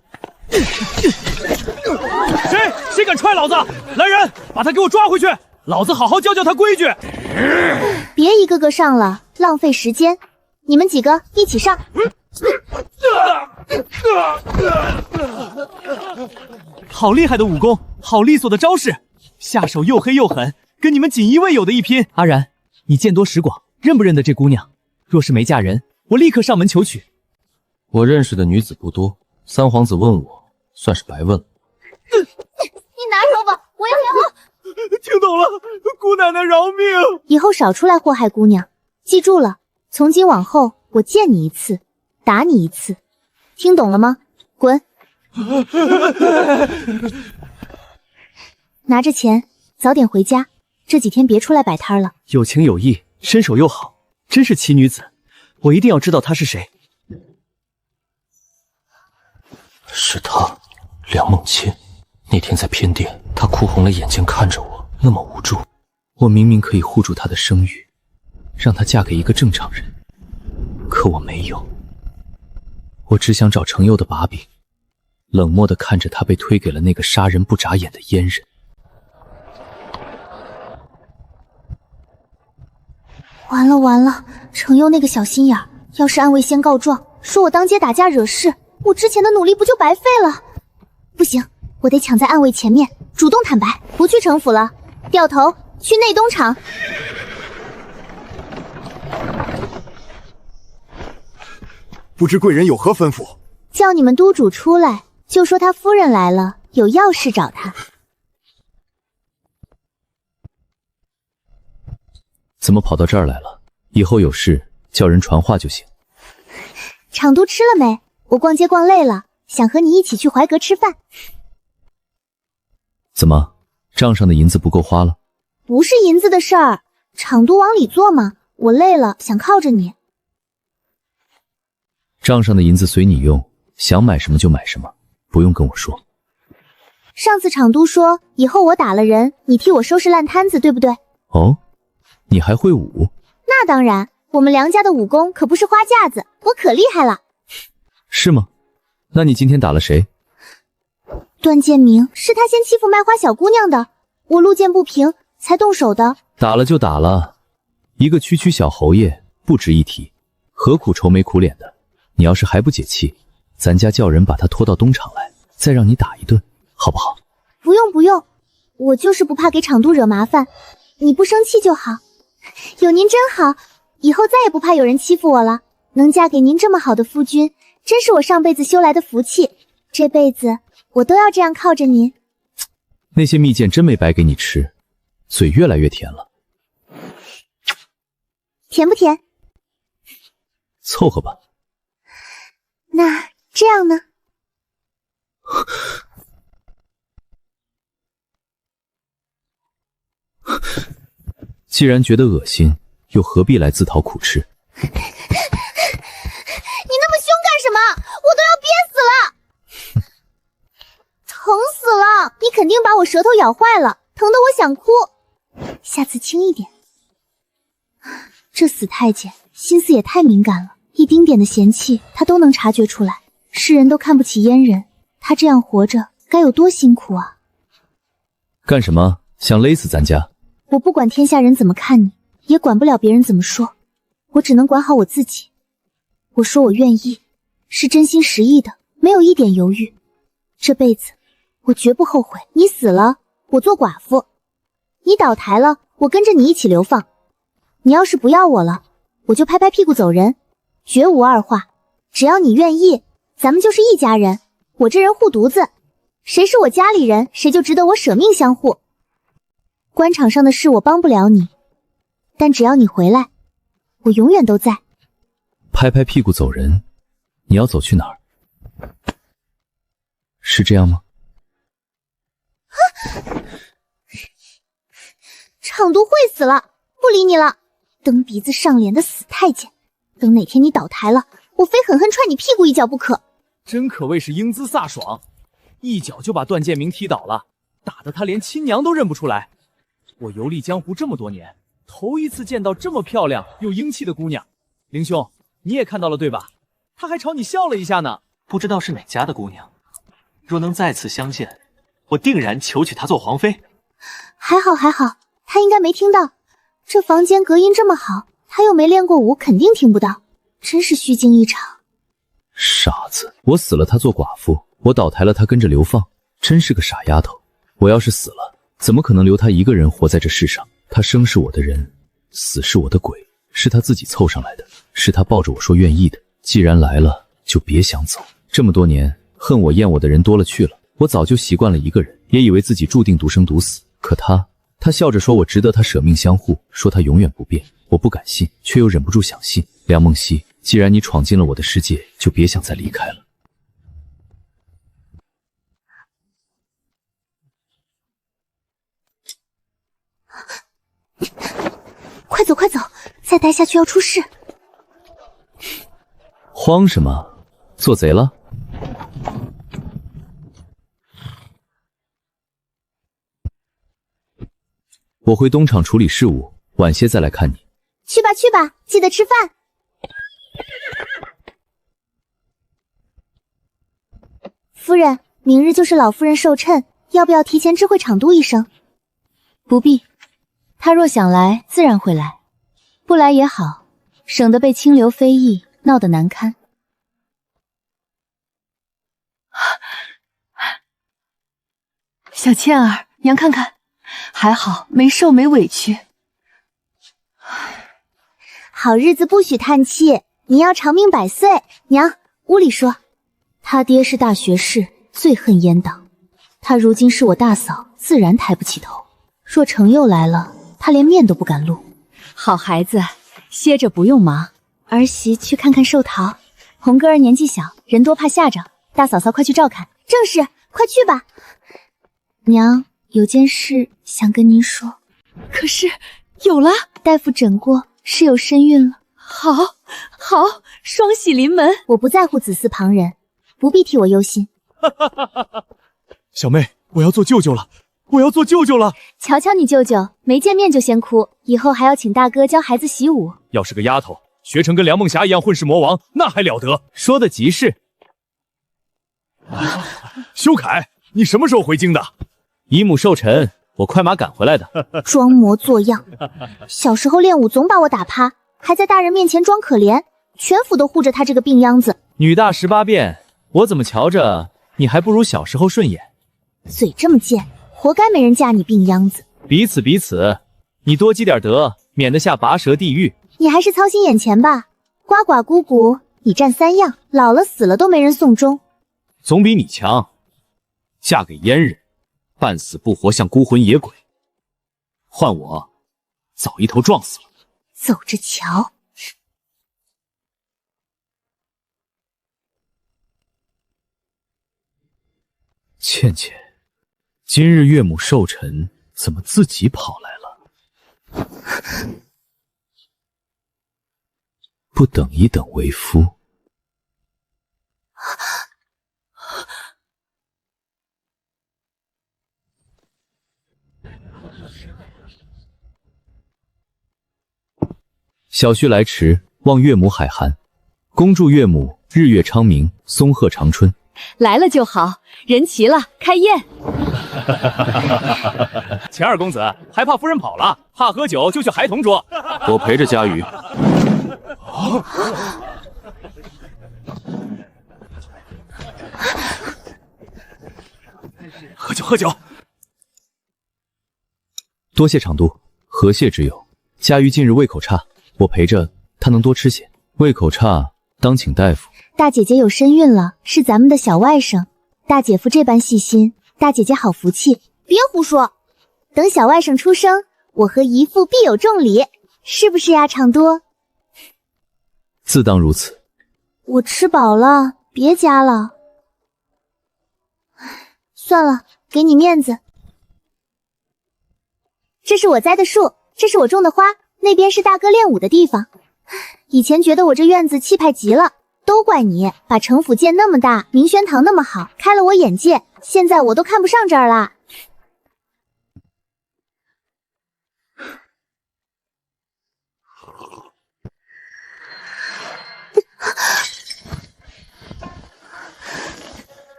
谁敢踹老子？来人，把他给我抓回去！老子好好教教他规矩。别一个个上了，浪费时间。你们几个一起上。好厉害的武功，好利索的招式，下手又黑又狠，跟你们锦衣卫有的一拼。阿然，你见多识广，认不认得这姑娘？若是没嫁人，我立刻上门求娶。我认识的女子不多，三皇子问我，算是白问了。你拿手吧，我要聊。听懂了，姑奶奶饶命！以后少出来祸害姑娘，记住了，从今往后我见你一次，打你一次，听懂了吗？滚！拿着钱，早点回家，这几天别出来摆摊了。有情有义，身手又好，真是奇女子，我一定要知道她是谁。是她，梁梦清。那天在偏殿，她哭红了眼睛看着我，那么无助。我明明可以护住她的声誉，让她嫁给一个正常人，可我没有。我只想找程佑的把柄，冷漠地看着她被推给了那个杀人不眨眼的阉人。完了完了，程佑那个小心眼，要是安卫先告状，说我当街打架惹事，我之前的努力不就白费了？不行，我得抢在暗卫前面，主动坦白，不去城府了，掉头去内东厂。不知贵人有何吩咐？叫你们督主出来，就说他夫人来了，有要事找他。怎么跑到这儿来了？以后有事叫人传话就行。厂督吃了没？我逛街逛累了，想和你一起去怀阁吃饭。怎么，账上的银子不够花了？不是银子的事儿，厂督往里坐嘛，我累了，想靠着你。账上的银子随你用，想买什么就买什么，不用跟我说。上次厂督说，以后我打了人，你替我收拾烂摊子，对不对？哦，你还会武？那当然，我们梁家的武功可不是花架子，我可厉害了。是吗？那你今天打了谁？段建明，是他先欺负卖花小姑娘的，我路见不平才动手的。打了就打了，一个区区小侯爷不值一提，何苦愁眉苦脸的？你要是还不解气，咱家叫人把他拖到东厂来，再让你打一顿，好不好？不用不用，我就是不怕给厂督惹麻烦，你不生气就好。有您真好，以后再也不怕有人欺负我了。能嫁给您这么好的夫君，真是我上辈子修来的福气，这辈子我都要这样靠着您。那些蜜饯真没白给你吃，嘴越来越甜了。甜不甜？凑合吧。那这样呢？既然觉得恶心，又何必来自讨苦吃？你那么凶干什么？我都要憋死了！疼死了！你肯定把我舌头咬坏了，疼得我想哭。下次轻一点。这死太监心思也太敏感了，一丁点的嫌弃他都能察觉出来。世人都看不起阉人，他这样活着该有多辛苦啊！干什么？想勒死咱家？我不管天下人怎么看你，也管不了别人怎么说，我只能管好我自己。我说我愿意，是真心实意的，没有一点犹豫。这辈子我绝不后悔。你死了，我做寡妇；你倒台了，我跟着你一起流放。你要是不要我了，我就拍拍屁股走人，绝无二话。只要你愿意，咱们就是一家人。我这人护犊子，谁是我家里人，谁就值得我舍命相护。官场上的事我帮不了你，但只要你回来，我永远都在。拍拍屁股走人，你要走去哪儿？是这样吗？场都会死了，不理你了。蹬鼻子上脸的死太监，等哪天你倒台了，我非狠狠踹你屁股一脚不可。真可谓是英姿飒爽，一脚就把段建明踢倒了，打得他连亲娘都认不出来。我游历江湖这么多年，头一次见到这么漂亮又英气的姑娘。林兄，你也看到了对吧？她还朝你笑了一下呢。不知道是哪家的姑娘，若能再次相见，我定然求娶她做皇妃。还好还好，他应该没听到。这房间隔音这么好，他又没练过武，肯定听不到。真是虚惊一场。傻子，我死了她做寡妇，我倒台了她跟着流放，真是个傻丫头。我要是死了，怎么可能留她一个人活在这世上？她生是我的人，死是我的鬼，是她自己凑上来的，是她抱着我说愿意的。既然来了，就别想走。这么多年，恨我厌我的人多了去了，我早就习惯了一个人，也以为自己注定独生独死。可她笑着说我值得她舍命相护，说她永远不变。我不敢信，却又忍不住想信。梁梦溪，既然你闯进了我的世界，就别想再离开了。快走快走，再待下去要出事。慌什么？做贼了？我回东厂处理事务，晚些再来看你。去吧去吧，记得吃饭。夫人，明日就是老夫人寿辰，要不要提前知会厂都一声？不必，他若想来，自然会来；不来也好，省得被清流非议，闹得难堪。小倩儿，娘看看，还好没受没委屈。好日子不许叹气，你要长命百岁。娘，屋里说。他爹是大学士，最恨阉党。他如今是我大嫂，自然抬不起头。若程佑来了，他连面都不敢露。好孩子，歇着不用忙。儿媳去看看寿桃。红哥儿年纪小，人多怕吓着。大嫂嫂快去照看。正是，快去吧。娘，有件事想跟您说。可是有了，大夫诊过，是有身孕了。好，好，双喜临门。我不在乎子嗣旁人，不必替我忧心。小妹，我要做舅舅了，我要做舅舅了！瞧瞧你舅舅，没见面就先哭，以后还要请大哥教孩子习武。要是个丫头，学成跟梁梦霞一样混世魔王，那还了得？说的极是。修凯，你什么时候回京的？姨母寿辰，我快马赶回来的。装模作样，小时候练武总把我打趴，还在大人面前装可怜，全府都护着他这个病秧子。女大18变，我怎么瞧着你还不如小时候顺眼？嘴这么贱，活该没人嫁你病秧子。彼此彼此，你多积点德，免得下拔舌地狱。你还是操心眼前吧。呱呱姑姑，你占3样，老了死了都没人送终。总比你强。嫁给阉人，半死不活像孤魂野鬼，换我早一头撞死了。走着瞧。倩倩，今日岳母寿辰，怎么自己跑来了？不等一等为夫？小婿来迟，望岳母海涵。恭祝岳母日月昌明，松鹤长春。来了就好，人齐了，开宴。钱二公子还怕夫人跑了？怕喝酒就去孩童桌。我陪着佳瑜。喝酒喝酒。多谢厂督，何谢之有。佳瑜近日胃口差，我陪着她能多吃些。胃口差，当请大夫。大姐姐有身孕了，是咱们的小外甥。大姐夫这般细心，大姐姐好福气。别胡说，等小外甥出生，我和姨父必有重礼，是不是呀，厂督？自当如此。我吃饱了，别夹了。算了，给你面子。这是我栽的树，这是我种的花，那边是大哥练武的地方。以前觉得我这院子气派极了，都怪你把城府建那么大，明轩堂那么好，开了我眼界。现在我都看不上这儿啦。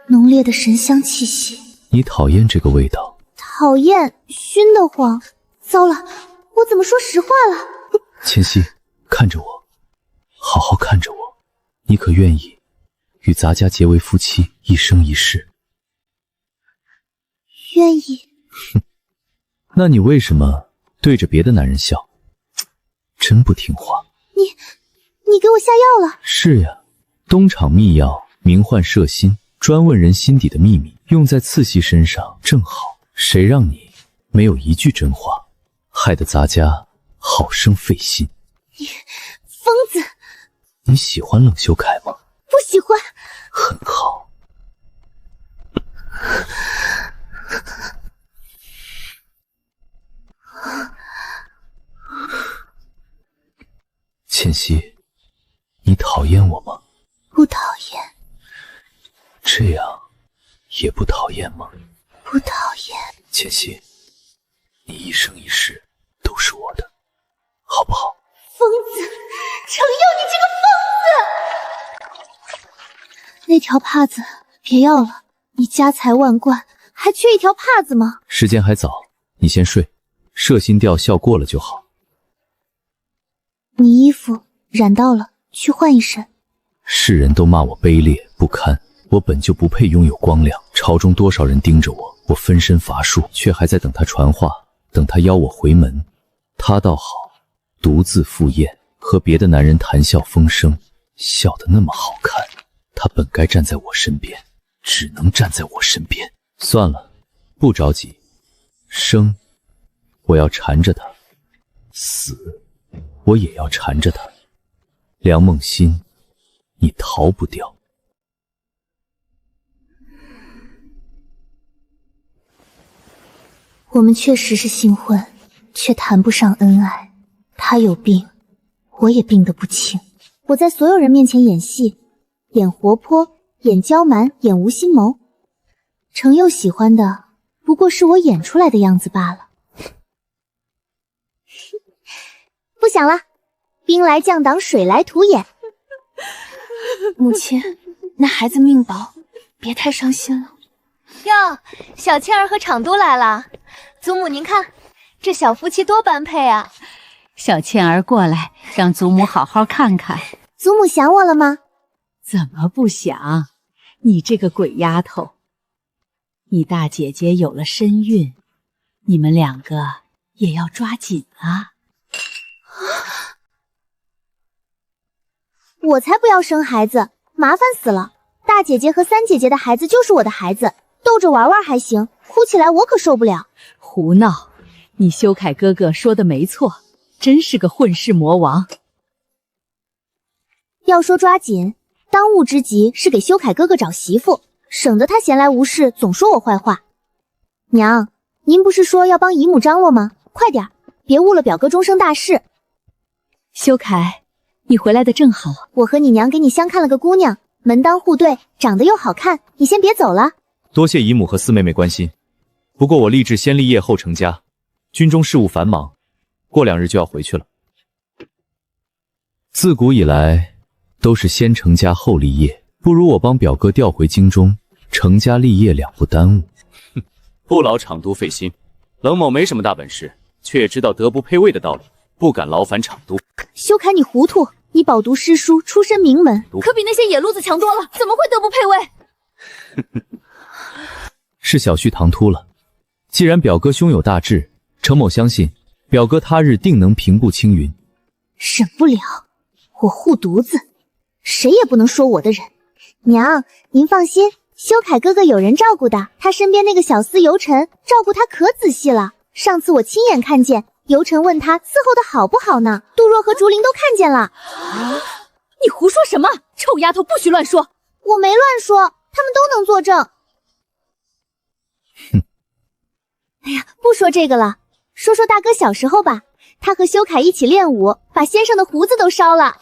浓烈的神香气息，你讨厌这个味道？讨厌，熏得慌。糟了，我怎么说实话了？千玺，看着我，好好看着我，你可愿意与咱家结为夫妻，一生一世？愿意。那你为什么对着别的男人笑？真不听话。你给我下药了？是呀，东厂秘药，名唤摄心，专问人心底的秘密，用在次系身上正好。谁让你没有一句真话，害得咱家好生费心。你疯子！你喜欢冷秀凯吗？不喜欢。很好。千玺，你讨厌我吗？不讨厌。这样也不讨厌吗？不讨厌。千玺，你一生一世都是我的，好不好？疯子，程佑，你这个疯子！那条帕子别要了，你家财万贯，还缺一条帕子吗？时间还早，你先睡，摄心吊效过了就好。你衣服染到了，去换一身。世人都骂我卑劣不堪，我本就不配拥有光亮。朝中多少人盯着我，我分身乏术，却还在等他传话，等他邀我回门。他倒好，独自赴宴，和别的男人谈笑风生，笑得那么好看。他本该站在我身边，只能站在我身边。算了，不着急。生，我要缠着他；死，我也要缠着他。梁梦欣，你逃不掉。我们确实是新婚，却谈不上恩爱。他有病，我也病得不轻。我在所有人面前演戏，演活泼，演娇蛮，演无心谋。程佑喜欢的不过是我演出来的样子罢了。不想了，兵来将挡，水来土掩。母亲，那孩子命薄，别太伤心了。哟，小倩儿和厂都来了。祖母您看，这小夫妻多般配啊。小倩儿过来，让祖母好好看看。祖母想我了吗？怎么不想？你这个鬼丫头，你大姐姐有了身孕，你们两个也要抓紧啊。我才不要生孩子，麻烦死了。大姐姐和三姐姐的孩子就是我的孩子，逗着玩玩还行，哭起来我可受不了。胡闹！你修凯哥哥说的没错，真是个混世魔王。要说抓紧，当务之急是给修凯哥哥找媳妇，省得他闲来无事总说我坏话。娘，您不是说要帮姨母张罗吗？快点，别误了表哥终生大事。修凯，你回来的正好，我和你娘给你相看了个姑娘，门当户对，长得又好看，你先别走了。多谢姨母和四妹妹关心，不过我立志先立业后成家，军中事务繁忙，过2日就要回去了。自古以来都是先成家后立业，不如我帮表哥调回京中，成家立业两不耽误。不劳厂都费心，冷某没什么大本事，却也知道德不配位的道理，不敢劳烦厂都。修凯，你糊涂！你饱读诗书，出身名门，可比那些野路子强多了，怎么会德不配位？是小婿唐突了。既然表哥胸有大志，程某相信表哥他日定能平步青云。忍不了，我护犊子，谁也不能说我的人。娘，您放心，修凯哥哥有人照顾的，他身边那个小厮尤晨照顾他可仔细了。上次我亲眼看见，尤晨问他伺候的好不好呢，杜若和竹林都看见了。你胡说什么？臭丫头，不许乱说！我没乱说，他们都能作证。哼。哎呀，不说这个了，说说大哥小时候吧。他和修凯一起练武，把先生的胡子都烧了。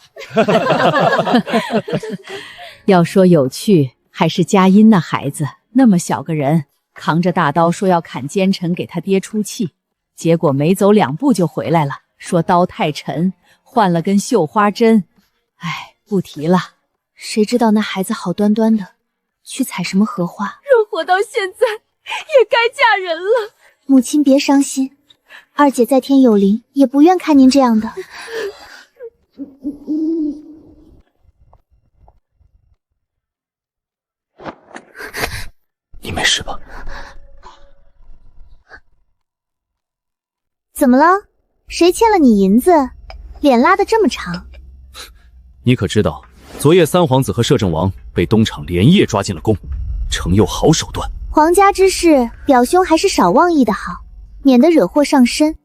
要说有趣，还是佳音那孩子，那么小个人，扛着大刀说要砍奸臣给他爹出气，结果没走2步就回来了，说刀太沉，换了根绣花针。哎，不提了。谁知道那孩子好端端的，去采什么荷花？若活到现在，也该嫁人了。母亲别伤心，二姐在天有灵，也不愿看您这样的。你没事吧？怎么了？谁欠了你银子？脸拉得这么长？你可知道，昨夜三皇子和摄政王被东厂连夜抓进了宫，程佑好手段。皇家之事，表兄还是少妄议的好，免得惹祸上身。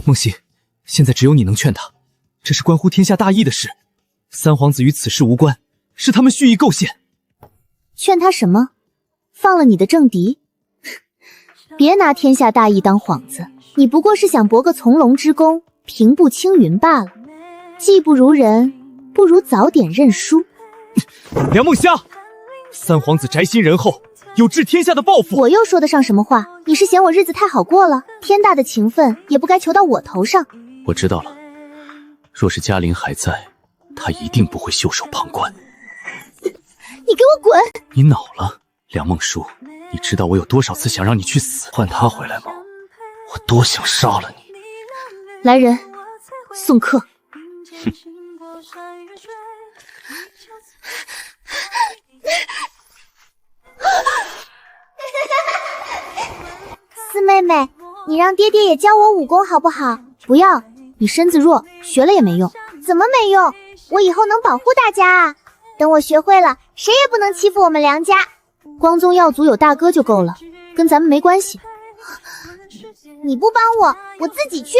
梦溪，现在只有你能劝他，这是关乎天下大义的事，三皇子与此事无关，是他们蓄意构陷。劝他什么？放了你的政敌？别拿天下大义当幌子，你不过是想博个从龙之功，平步青云罢了。技不如人，不如早点认输。梁梦香，三皇子宅心仁厚，有治天下的抱负。我又说得上什么话？你是嫌我日子太好过了？天大的情分也不该求到我头上。我知道了，若是嘉玲还在，他一定不会袖手旁观。你给我滚！你恼了，梁梦舒，你知道我有多少次想让你去死，换他回来吗？我多想杀了你！来人，送客。哼。四妹妹，你让爹爹也教我武功好不好？不要，你身子弱，学了也没用。怎么没用？我以后能保护大家啊！等我学会了，谁也不能欺负我们梁家。光宗耀祖有大哥就够了，跟咱们没关系。你不帮我，我自己去。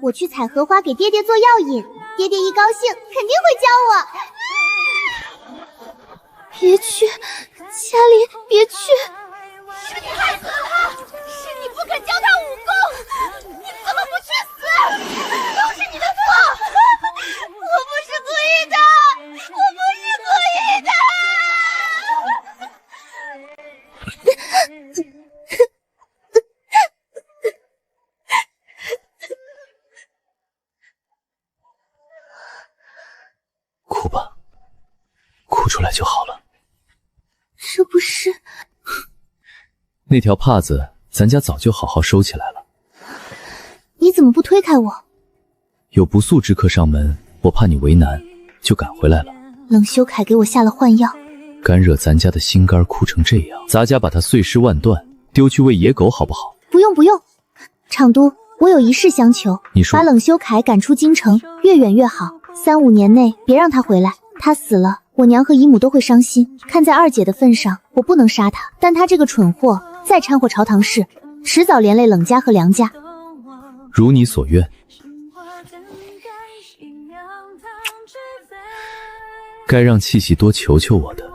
我去采荷花给爹爹做药引，爹爹一高兴肯定会教我。别去，家里别去。是你害死了他，是你不肯教他武功，你怎么不去死？都是你的错，我不是故意的，我不是故意的。哭吧，哭出来就好了。这不是……那条帕子，咱家早就好好收起来了。你怎么不推开我？有不速之客上门，我怕你为难，就赶回来了。冷修凯给我下了换药，干惹咱家的心肝哭成这样，咱家把他碎尸万段，丢去喂野狗好不好？不用不用，厂督，我有一事相求。你说，把冷修凯赶出京城，越远越好。3、5年内别让他回来，他死了，我娘和姨母都会伤心。看在二姐的份上，我不能杀他，但他这个蠢货再掺和朝堂事，迟早连累冷家和梁家。如你所愿。该让气息多求求我的。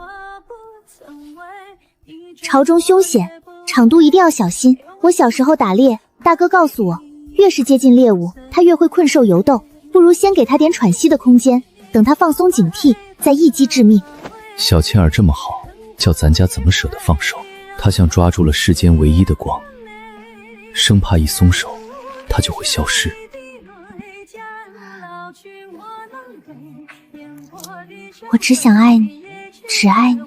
朝中凶险，厂督一定要小心。我小时候打猎，大哥告诉我，越是接近猎物，他越会困兽犹斗，不如先给他点喘息的空间，等他放松警惕，再一击致命。小倩儿这么好，叫咱家怎么舍得放手？她像抓住了世间唯一的光，生怕一松手，她就会消失。我只想爱你，只爱你。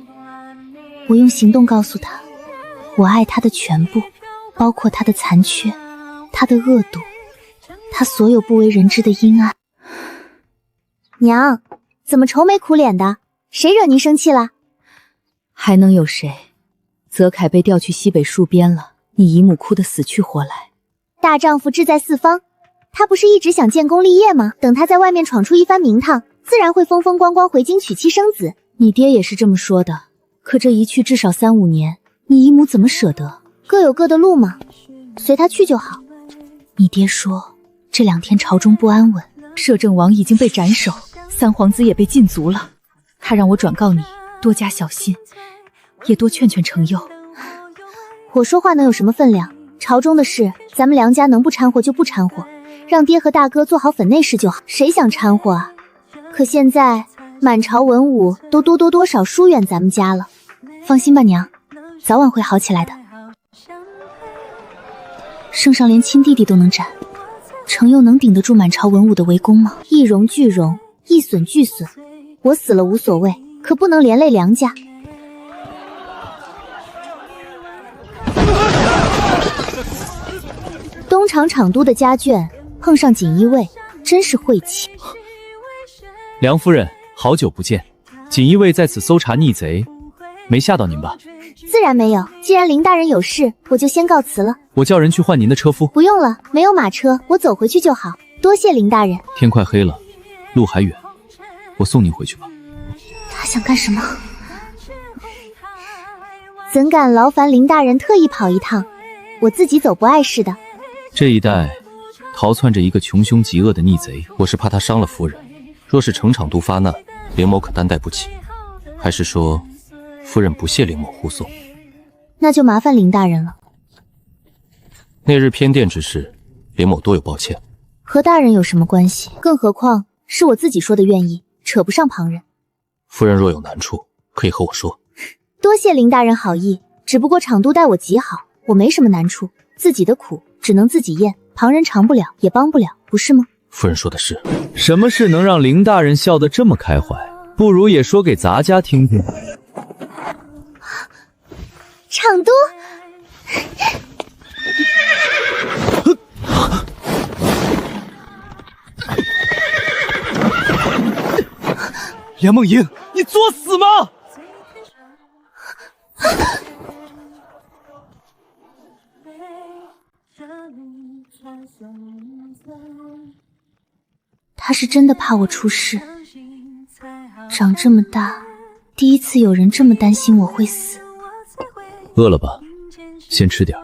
我用行动告诉他，我爱他的全部，包括他的残缺，他的恶毒，他所有不为人知的阴暗。娘，怎么愁眉苦脸的？谁惹您生气了？还能有谁？泽凯被调去西北戍边了，你姨母哭得死去活来。大丈夫志在四方，他不是一直想建功立业吗？等他在外面闯出一番名堂，自然会风风光光回京娶妻生子。你爹也是这么说的，可这一去至少3、5年，你姨母怎么舍得？各有各的路嘛，随他去就好。你爹说这2天朝中不安稳，摄政王已经被斩首，三皇子也被禁足了，他让我转告你，多加小心，也多劝劝程佑。我说话能有什么分量？朝中的事，咱们梁家能不掺和就不掺和，让爹和大哥做好粉内事就好。谁想掺和啊？可现在满朝文武都多少疏远咱们家了。放心吧，娘，早晚会好起来的。圣上连亲弟弟都能斩，程佑能顶得住满朝文武的围攻吗？一荣俱荣，一损俱损，我死了无所谓，可不能连累梁家。东厂厂督的家眷碰上锦衣卫，真是晦气。梁夫人，好久不见。锦衣卫在此搜查逆贼，没吓到您吧？自然没有。既然林大人有事，我就先告辞了。我叫人去换您的车夫。不用了，没有马车，我走回去就好。多谢林大人。天快黑了，路还远，我送您回去吧。他想干什么？怎敢劳烦林大人特意跑一趟？我自己走不碍事的。这一带逃窜着一个穷凶极恶的逆贼，我是怕他伤了夫人。若是程厂督发难，林某可担待不起。还是说，夫人不屑林某护送？那就麻烦林大人了。那日偏殿之事，林某多有抱歉。和大人有什么关系？更何况是我自己说的愿意，扯不上旁人。夫人若有难处，可以和我说。多谢林大人好意，只不过厂督待我极好，我没什么难处，自己的苦只能自己咽，旁人尝不了也帮不了，不是吗？夫人说的是。什么事能让林大人笑得这么开怀？不如也说给咱家听听。厂督，梁梦莹，你作死吗？他是真的怕我出事。长这么大，第一次有人这么担心我会死。饿了吧？先吃点。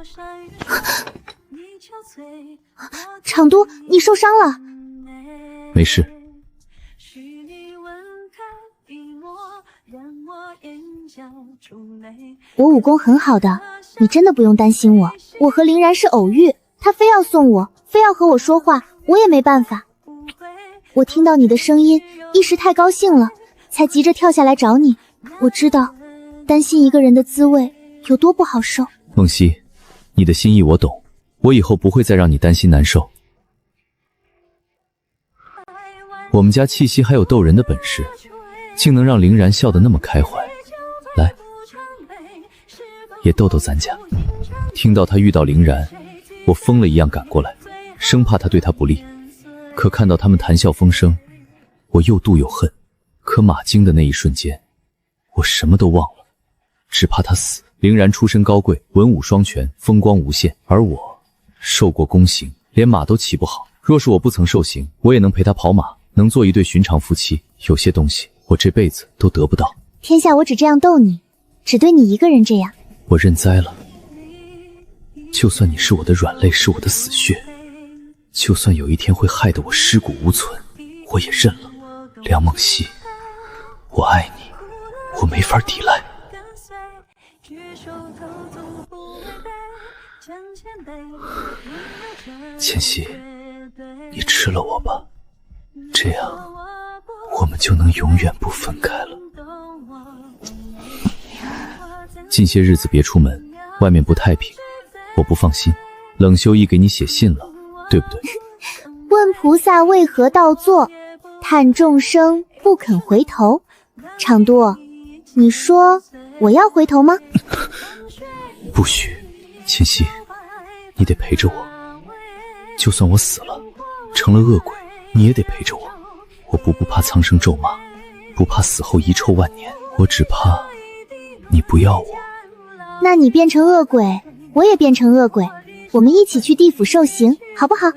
厂督，你受伤了？没事。我武功很好的，你真的不用担心我。我和林然是偶遇，他非要送我，非要和我说话，我也没办法。我听到你的声音，一时太高兴了，才急着跳下来找你。我知道，担心一个人的滋味有多不好受。梦溪，你的心意我懂，我以后不会再让你担心难受。我们家气息还有逗人的本事，竟能让凌然笑得那么开怀。来，也逗逗咱家。听到他遇到凌然，我疯了一样赶过来，生怕他对他不利。可看到他们谈笑风生，我又妒又恨。可马惊的那一瞬间，我什么都忘了，只怕他死。凌然出身高贵，文武双全，风光无限，而我受过宫刑，连马都骑不好。若是我不曾受刑，我也能陪他跑马，能做一对寻常夫妻。有些东西我这辈子都得不到。天下我只这样逗你，只对你一个人这样。我认栽了，就算你是我的软肋，是我的死穴，就算有一天会害得我尸骨无存，我也认了。梁梦溪，我爱你，我没法抵赖。千玺，你吃了我吧，这样我们就能永远不分开了。近些日子别出门，外面不太平，我不放心。冷秀一给你写信了，对不对？问菩萨为何倒坐，叹众生不肯回头。厂督，你说我要回头吗？不许，千玺，你得陪着我。就算我死了，成了恶鬼，你也得陪着我。我不怕苍生咒骂，不怕死后遗臭万年，我只怕你不要我。那你变成恶鬼，我也变成恶鬼，我们一起去地府受刑，好不好？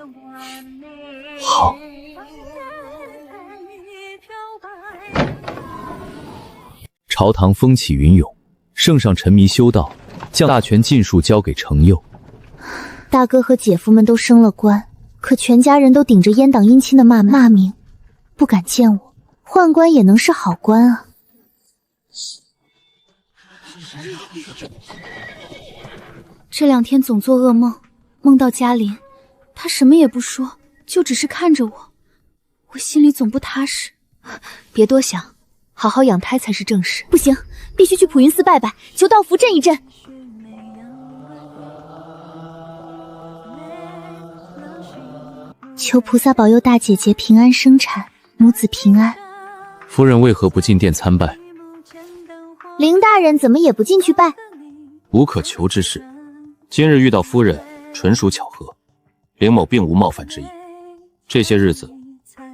好。朝堂风起云涌，圣上沉迷修道，将大权尽数交给程佑。大哥和姐夫们都升了官，可全家人都顶着阉党姻亲的骂名，不敢见我，宦官也能是好官啊。这2天总做噩梦，梦到嘉林，他什么也不说，就只是看着我，我心里总不踏实。别多想，好好养胎才是正事。不行，必须去普云寺拜拜，求道符镇一镇。求菩萨保佑大姐姐平安生产，母子平安。夫人为何不进殿参拜？林大人怎么也不进去拜？无可求之事。今日遇到夫人，纯属巧合。林某并无冒犯之意。这些日子，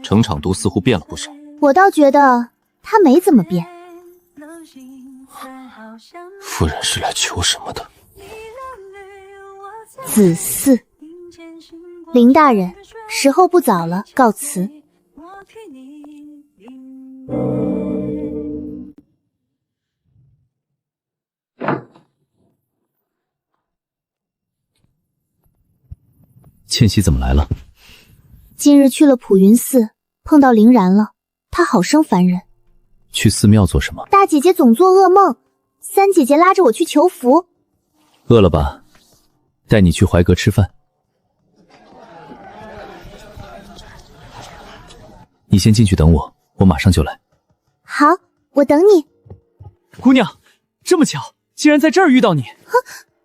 程场都似乎变了不少。我倒觉得他没怎么变。夫人是来求什么的？子嗣。林大人，时候不早了，告辞。倩熙怎么来了？近日去了普云寺，碰到林然了，她好生烦人。去寺庙做什么？大姐姐总做噩梦，三姐姐拉着我去求福。饿了吧？带你去怀阁吃饭。你先进去等我，我马上就来。好，我等你。姑娘，这么巧，竟然在这儿遇到你。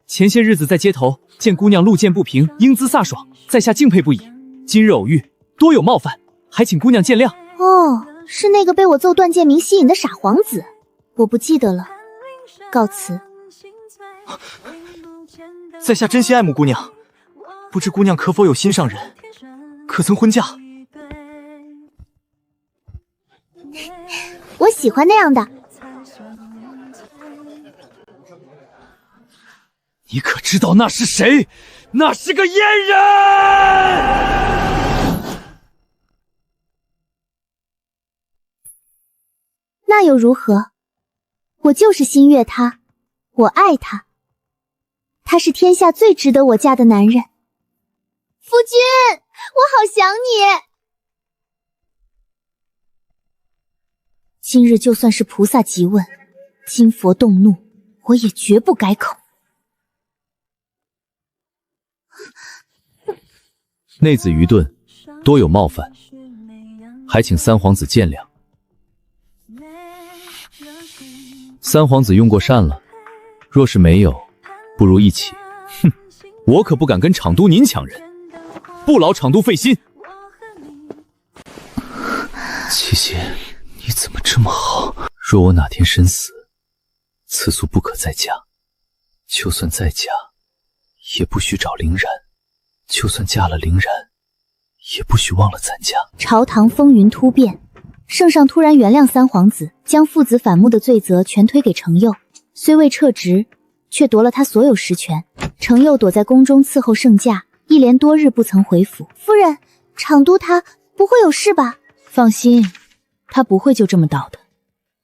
前些日子在街头见姑娘路见不平，英姿飒爽，在下敬佩不已。今日偶遇，多有冒犯，还请姑娘见谅。哦，是那个被我奏断剑鸣吸引的傻皇子，我不记得了。告辞。在下真心爱慕姑娘，不知姑娘可否有心上人，可曾婚嫁？我喜欢那样的。你可知道那是谁？那是个阉人！那又如何？我就是心悦他，我爱他，他是天下最值得我嫁的男人。夫君，我好想你。今日就算是菩萨急问，金佛动怒，我也绝不改口。内子愚钝，多有冒犯，还请三皇子见谅。三皇子用过膳了，若是没有，不如一起。哼，我可不敢跟场都您抢人，不劳场都费心。七姐，你怎么这么好？若我哪天身死，此宿不可再嫁。就算再嫁，也不许找凌然；就算嫁了凌然，也不许忘了咱家。朝堂风云突变，圣上突然原谅三皇子，将父子反目的罪责全推给程佑，虽未撤职，却夺了他所有实权。程佑躲在宫中伺候圣驾，一连多日不曾回府。夫人，场都他不会有事吧？放心，他不会就这么倒的。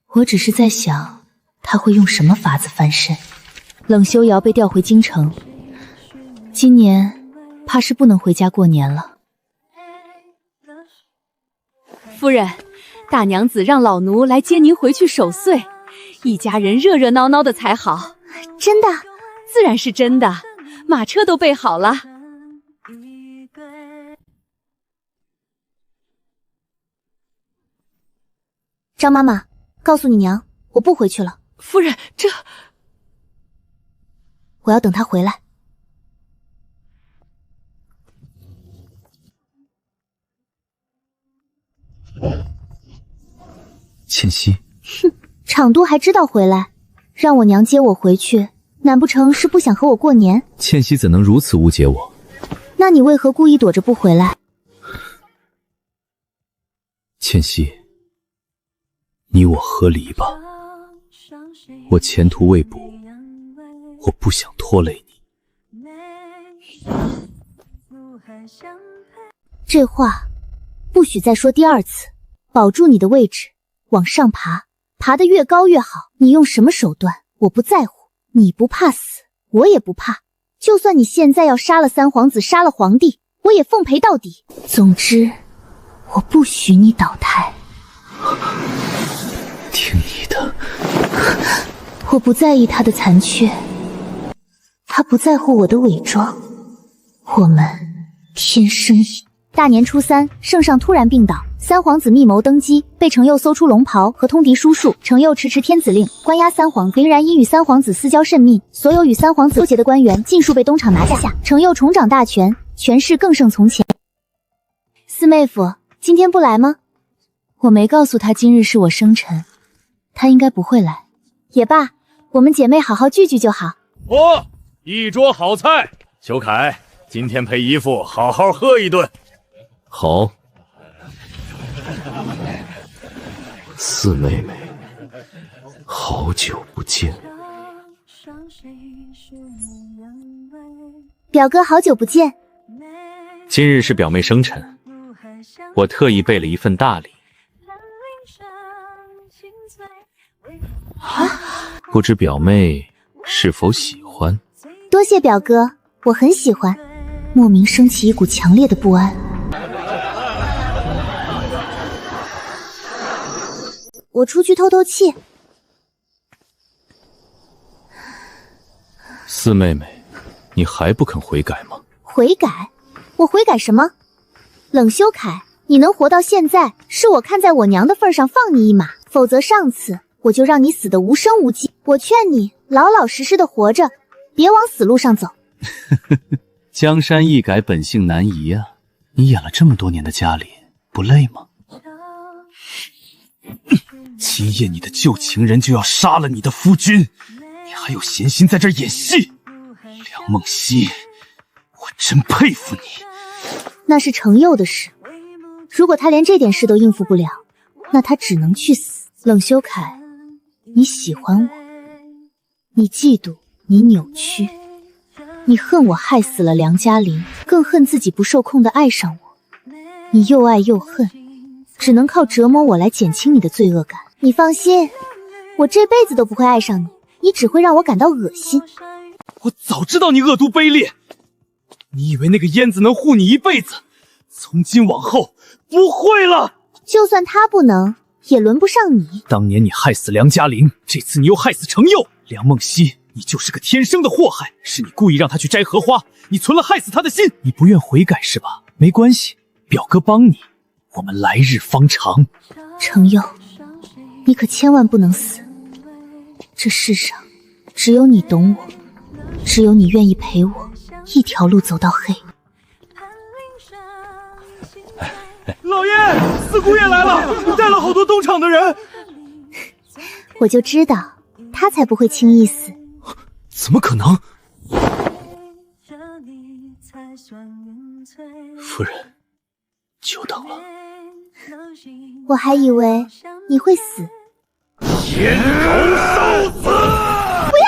我只是在想，他会用什么法子翻身。冷修瑶被调回京城，今年怕是不能回家过年了。夫人，大娘子让老奴来接您回去守岁，一家人热热闹闹的才好。真的？自然是真的，马车都备好了。张妈妈，告诉你娘，我不回去了。夫人，这……我要等她回来。倩熙，哼，场都还知道回来，让我娘接我回去，难不成是不想和我过年？倩熙怎能如此误解我？那你为何故意躲着不回来？倩熙，你我和离吧。我前途未卜，我不想拖累你。这话不许再说第二次。保住你的位置，往上爬，爬得越高越好。你用什么手段，我不在乎。你不怕死，我也不怕。就算你现在要杀了三皇子，杀了皇帝，我也奉陪到底。总之，我不许你倒台。听你的。我不在意他的残缺，他不在乎我的伪装，我们天生一。大年初3，圣上突然病倒，三皇子密谋登基，被程佑搜出龙袍和通敌书数。程佑迟持天子令，关押三皇。凌然因与三皇子私交甚密，所有与三皇子勾结的官员尽数被东厂拿下。程佑重掌大权，权势更胜从前。四妹夫今天不来吗？我没告诉他今日是我生辰，他应该不会来。也罢，我们姐妹好好聚聚就好。一桌好菜，修凯，今天陪姨父好好喝一顿。好。四妹妹，好久不见。表哥好久不见。今日是表妹生辰，我特意备了一份大礼。不知表妹是否喜欢？多谢表哥，我很喜欢。莫名升起一股强烈的不安。我出去透透气。四妹妹，你还不肯悔改吗？悔改？我悔改什么？冷修凯，你能活到现在，是我看在我娘的份上放你一马，否则上次我就让你死得无声无息。我劝你老老实实的活着，别往死路上走。江山易改，本性难移啊！你演了这么多年的嘉玲，不累吗？今夜你的旧情人就要杀了你的夫君，你还有闲心在这儿演戏？梁梦溪，我真佩服你。那是程佑的事，如果他连这点事都应付不了，那他只能去死。冷修凯，你喜欢我，你嫉妒，你扭曲，你恨我害死了梁嘉玲，更恨自己不受控的爱上我。你又爱又恨，只能靠折磨我来减轻你的罪恶感。你放心，我这辈子都不会爱上你，你只会让我感到恶心。我早知道你恶毒卑劣，你以为那个燕子能护你一辈子？从今往后不会了。就算他不能，也轮不上你。当年你害死梁嘉玲，这次你又害死程佑。梁梦溪，你就是个天生的祸害，是你故意让他去摘荷花，你存了害死他的心。你不愿悔改是吧？没关系，表哥帮你，我们来日方长。程佑，你可千万不能死。这世上只有你懂我，只有你愿意陪我一条路走到黑。老爷，四姑爷来了，带了好多东厂的人。我就知道他才不会轻易死。怎么可能？夫人，久等了。我还以为你会死。天狗受死！不要！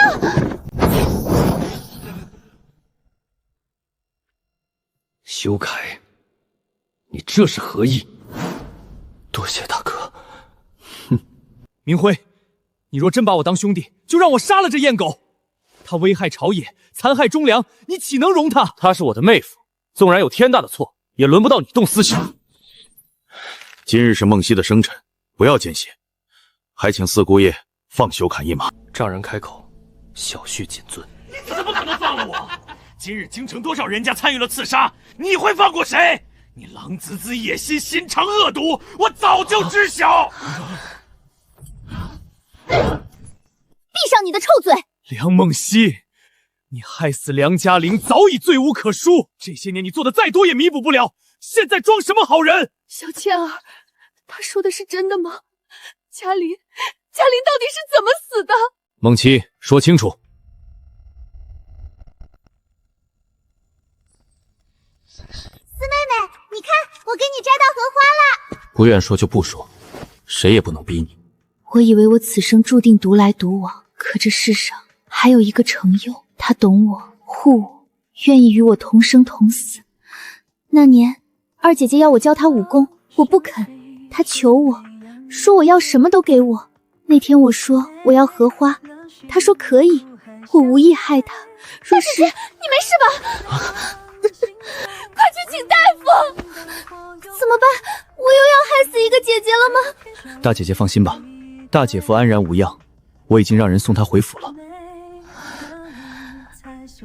修凯，你这是何意？多谢大哥。明辉，你若真把我当兄弟，就让我杀了这燕狗。他危害朝野，残害忠良，你岂能容他？她是我的妹夫，纵然有天大的错，也轮不到你动私刑。今日是梦溪的生辰，不要见血，还请四姑爷放修凯一马。丈人开口，小婿谨遵。你怎么可能放了我？今日京城多少人家参与了刺杀，你会放过谁？你狼子子野心，心肠恶毒，我早就知晓。闭上你的臭嘴！梁梦溪，你害死梁嘉玲早已罪无可恕，这些年你做的再多也弥补不了，现在装什么好人？小倩儿，他说的是真的吗？嘉玲到底是怎么死的？梦七，说清楚。四妹妹，你看，我给你摘到荷花了。不愿说就不说，谁也不能逼你。我以为我此生注定独来独往，可这世上还有一个程佑，他懂我，护我，愿意与我同生同死。那年二姐姐要我教她武功，我不肯，她求我说我要什么都给我。那天我说我要荷花，她说可以，我无意害她。若是你没事吧？快去请大夫！怎么办？我又要害死一个姐姐了吗？大姐姐放心吧，大姐夫安然无恙，我已经让人送他回府了。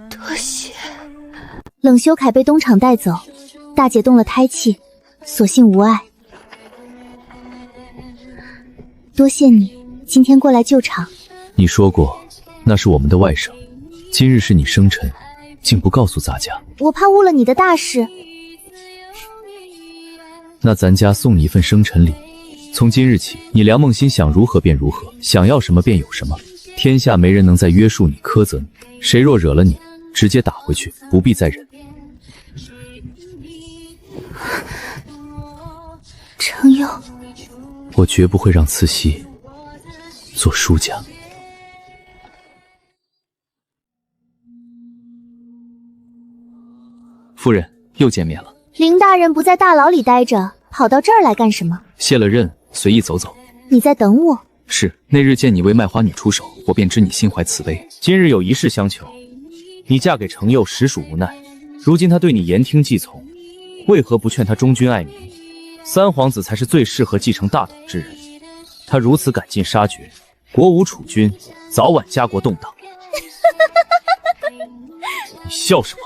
多谢。冷修凯被东厂带走，大姐动了胎气，所幸无碍。多谢你今天过来救场。你说过那是我们的外甥，今日是你生辰，竟不告诉咱家。我怕误了你的大事。那咱家送你一份生辰礼，从今日起，你梁梦欣想如何便如何，想要什么便有什么，天下没人能再约束你、苛责你，谁若惹了你，直接打回去，不必再忍。程佑，我绝不会让慈禧做输家。夫人，又见面了。林大人不在大牢里待着，跑到这儿来干什么？卸了任，随意走走。你在等我？是，那日见你为卖花女出手，我便知你心怀慈悲。今日有一事相求，你嫁给程佑实属无奈，如今他对你言听计从，为何不劝他忠君爱民？三皇子才是最适合继承大统之人，他如此赶尽杀绝，国无储君，早晚家国动荡。你笑什么？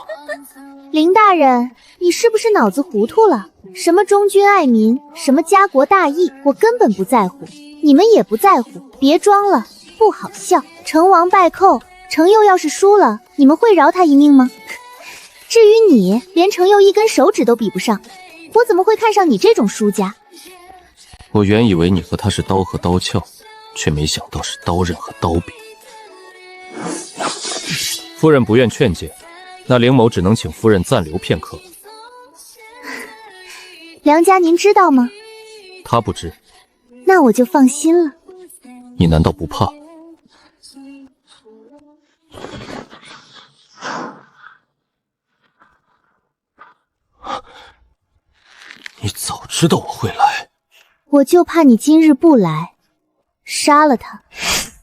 林大人，你是不是脑子糊涂了？什么忠君爱民，什么家国大义，我根本不在乎，你们也不在乎，别装了，不好笑。成王败寇，程佑要是输了，你们会饶他一命吗？至于你，连程佑一根手指都比不上，我怎么会看上你这种输家？我原以为你和他是刀和刀鞘，却没想到是刀刃和刀柄。夫人不愿劝谏，那凌某只能请夫人暂留片刻。梁家您知道吗？他不知。那我就放心了。你难道不怕？你早知道我会来，我就怕你今日不来，杀了他，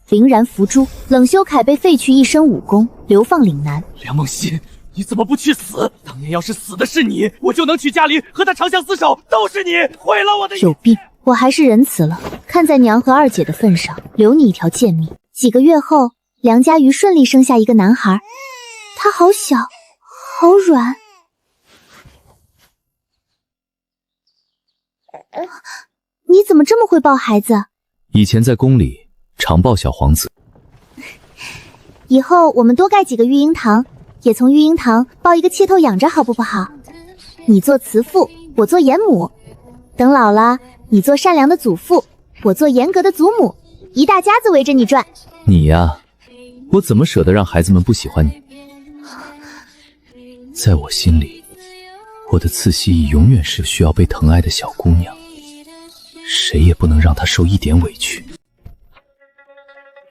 凌然伏诛。冷修凯被废去一身武功，流放岭南。梁梦欣，你怎么不去死？当年要是死的是你，我就能娶嘉玲，和他长相厮守。都是你毁了我的。有病！我还是仁慈了，看在娘和二姐的份上，留你一条贱命。几个月后，梁家瑜顺利生下一个男孩，他好小，好软。你怎么这么会抱孩子？以前在宫里常抱小皇子。以后我们多盖几个育婴堂，也从育婴堂抱一个妾头养着，好不好？你做慈父，我做严母。等老了，你做善良的祖父，我做严格的祖母，一大家子围着你转。你呀，我怎么舍得让孩子们不喜欢你？在我心里，我的慈禧已永远是需要被疼爱的小姑娘，谁也不能让她受一点委屈。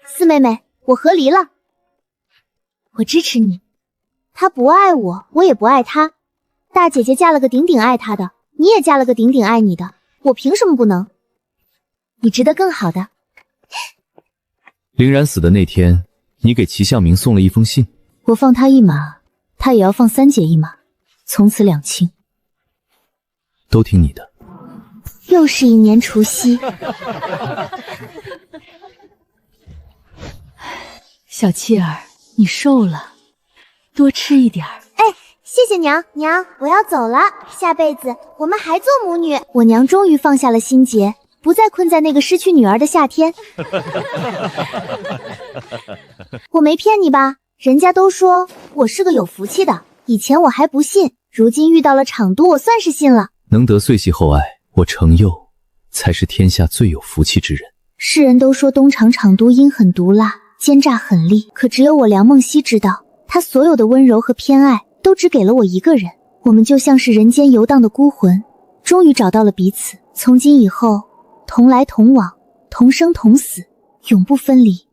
四妹妹，我和离了，我支持你。她不爱我，我也不爱她。大姐姐嫁了个顶顶爱她的，你也嫁了个顶顶爱你的，我凭什么不能？你值得更好的。凌然死的那天，你给齐向明送了一封信。我放他一马，他也要放三姐一马，从此两清。都听你的。又是一年除夕。小妻儿，你瘦了，多吃一点儿。哎，谢谢娘。娘，我要走了，下辈子我们还做母女。我娘终于放下了心结，不再困在那个失去女儿的夏天。我没骗你吧？人家都说我是个有福气的，以前我还不信，如今遇到了厂都，我算是信了。能得岁系厚爱，我程佑才是天下最有福气之人。世人都说东厂厂都阴狠毒辣，奸诈狠戾，可只有我梁梦溪知道，他所有的温柔和偏爱都只给了我一个人。我们就像是人间游荡的孤魂，终于找到了彼此。从今以后，同来同往，同生同死，永不分离。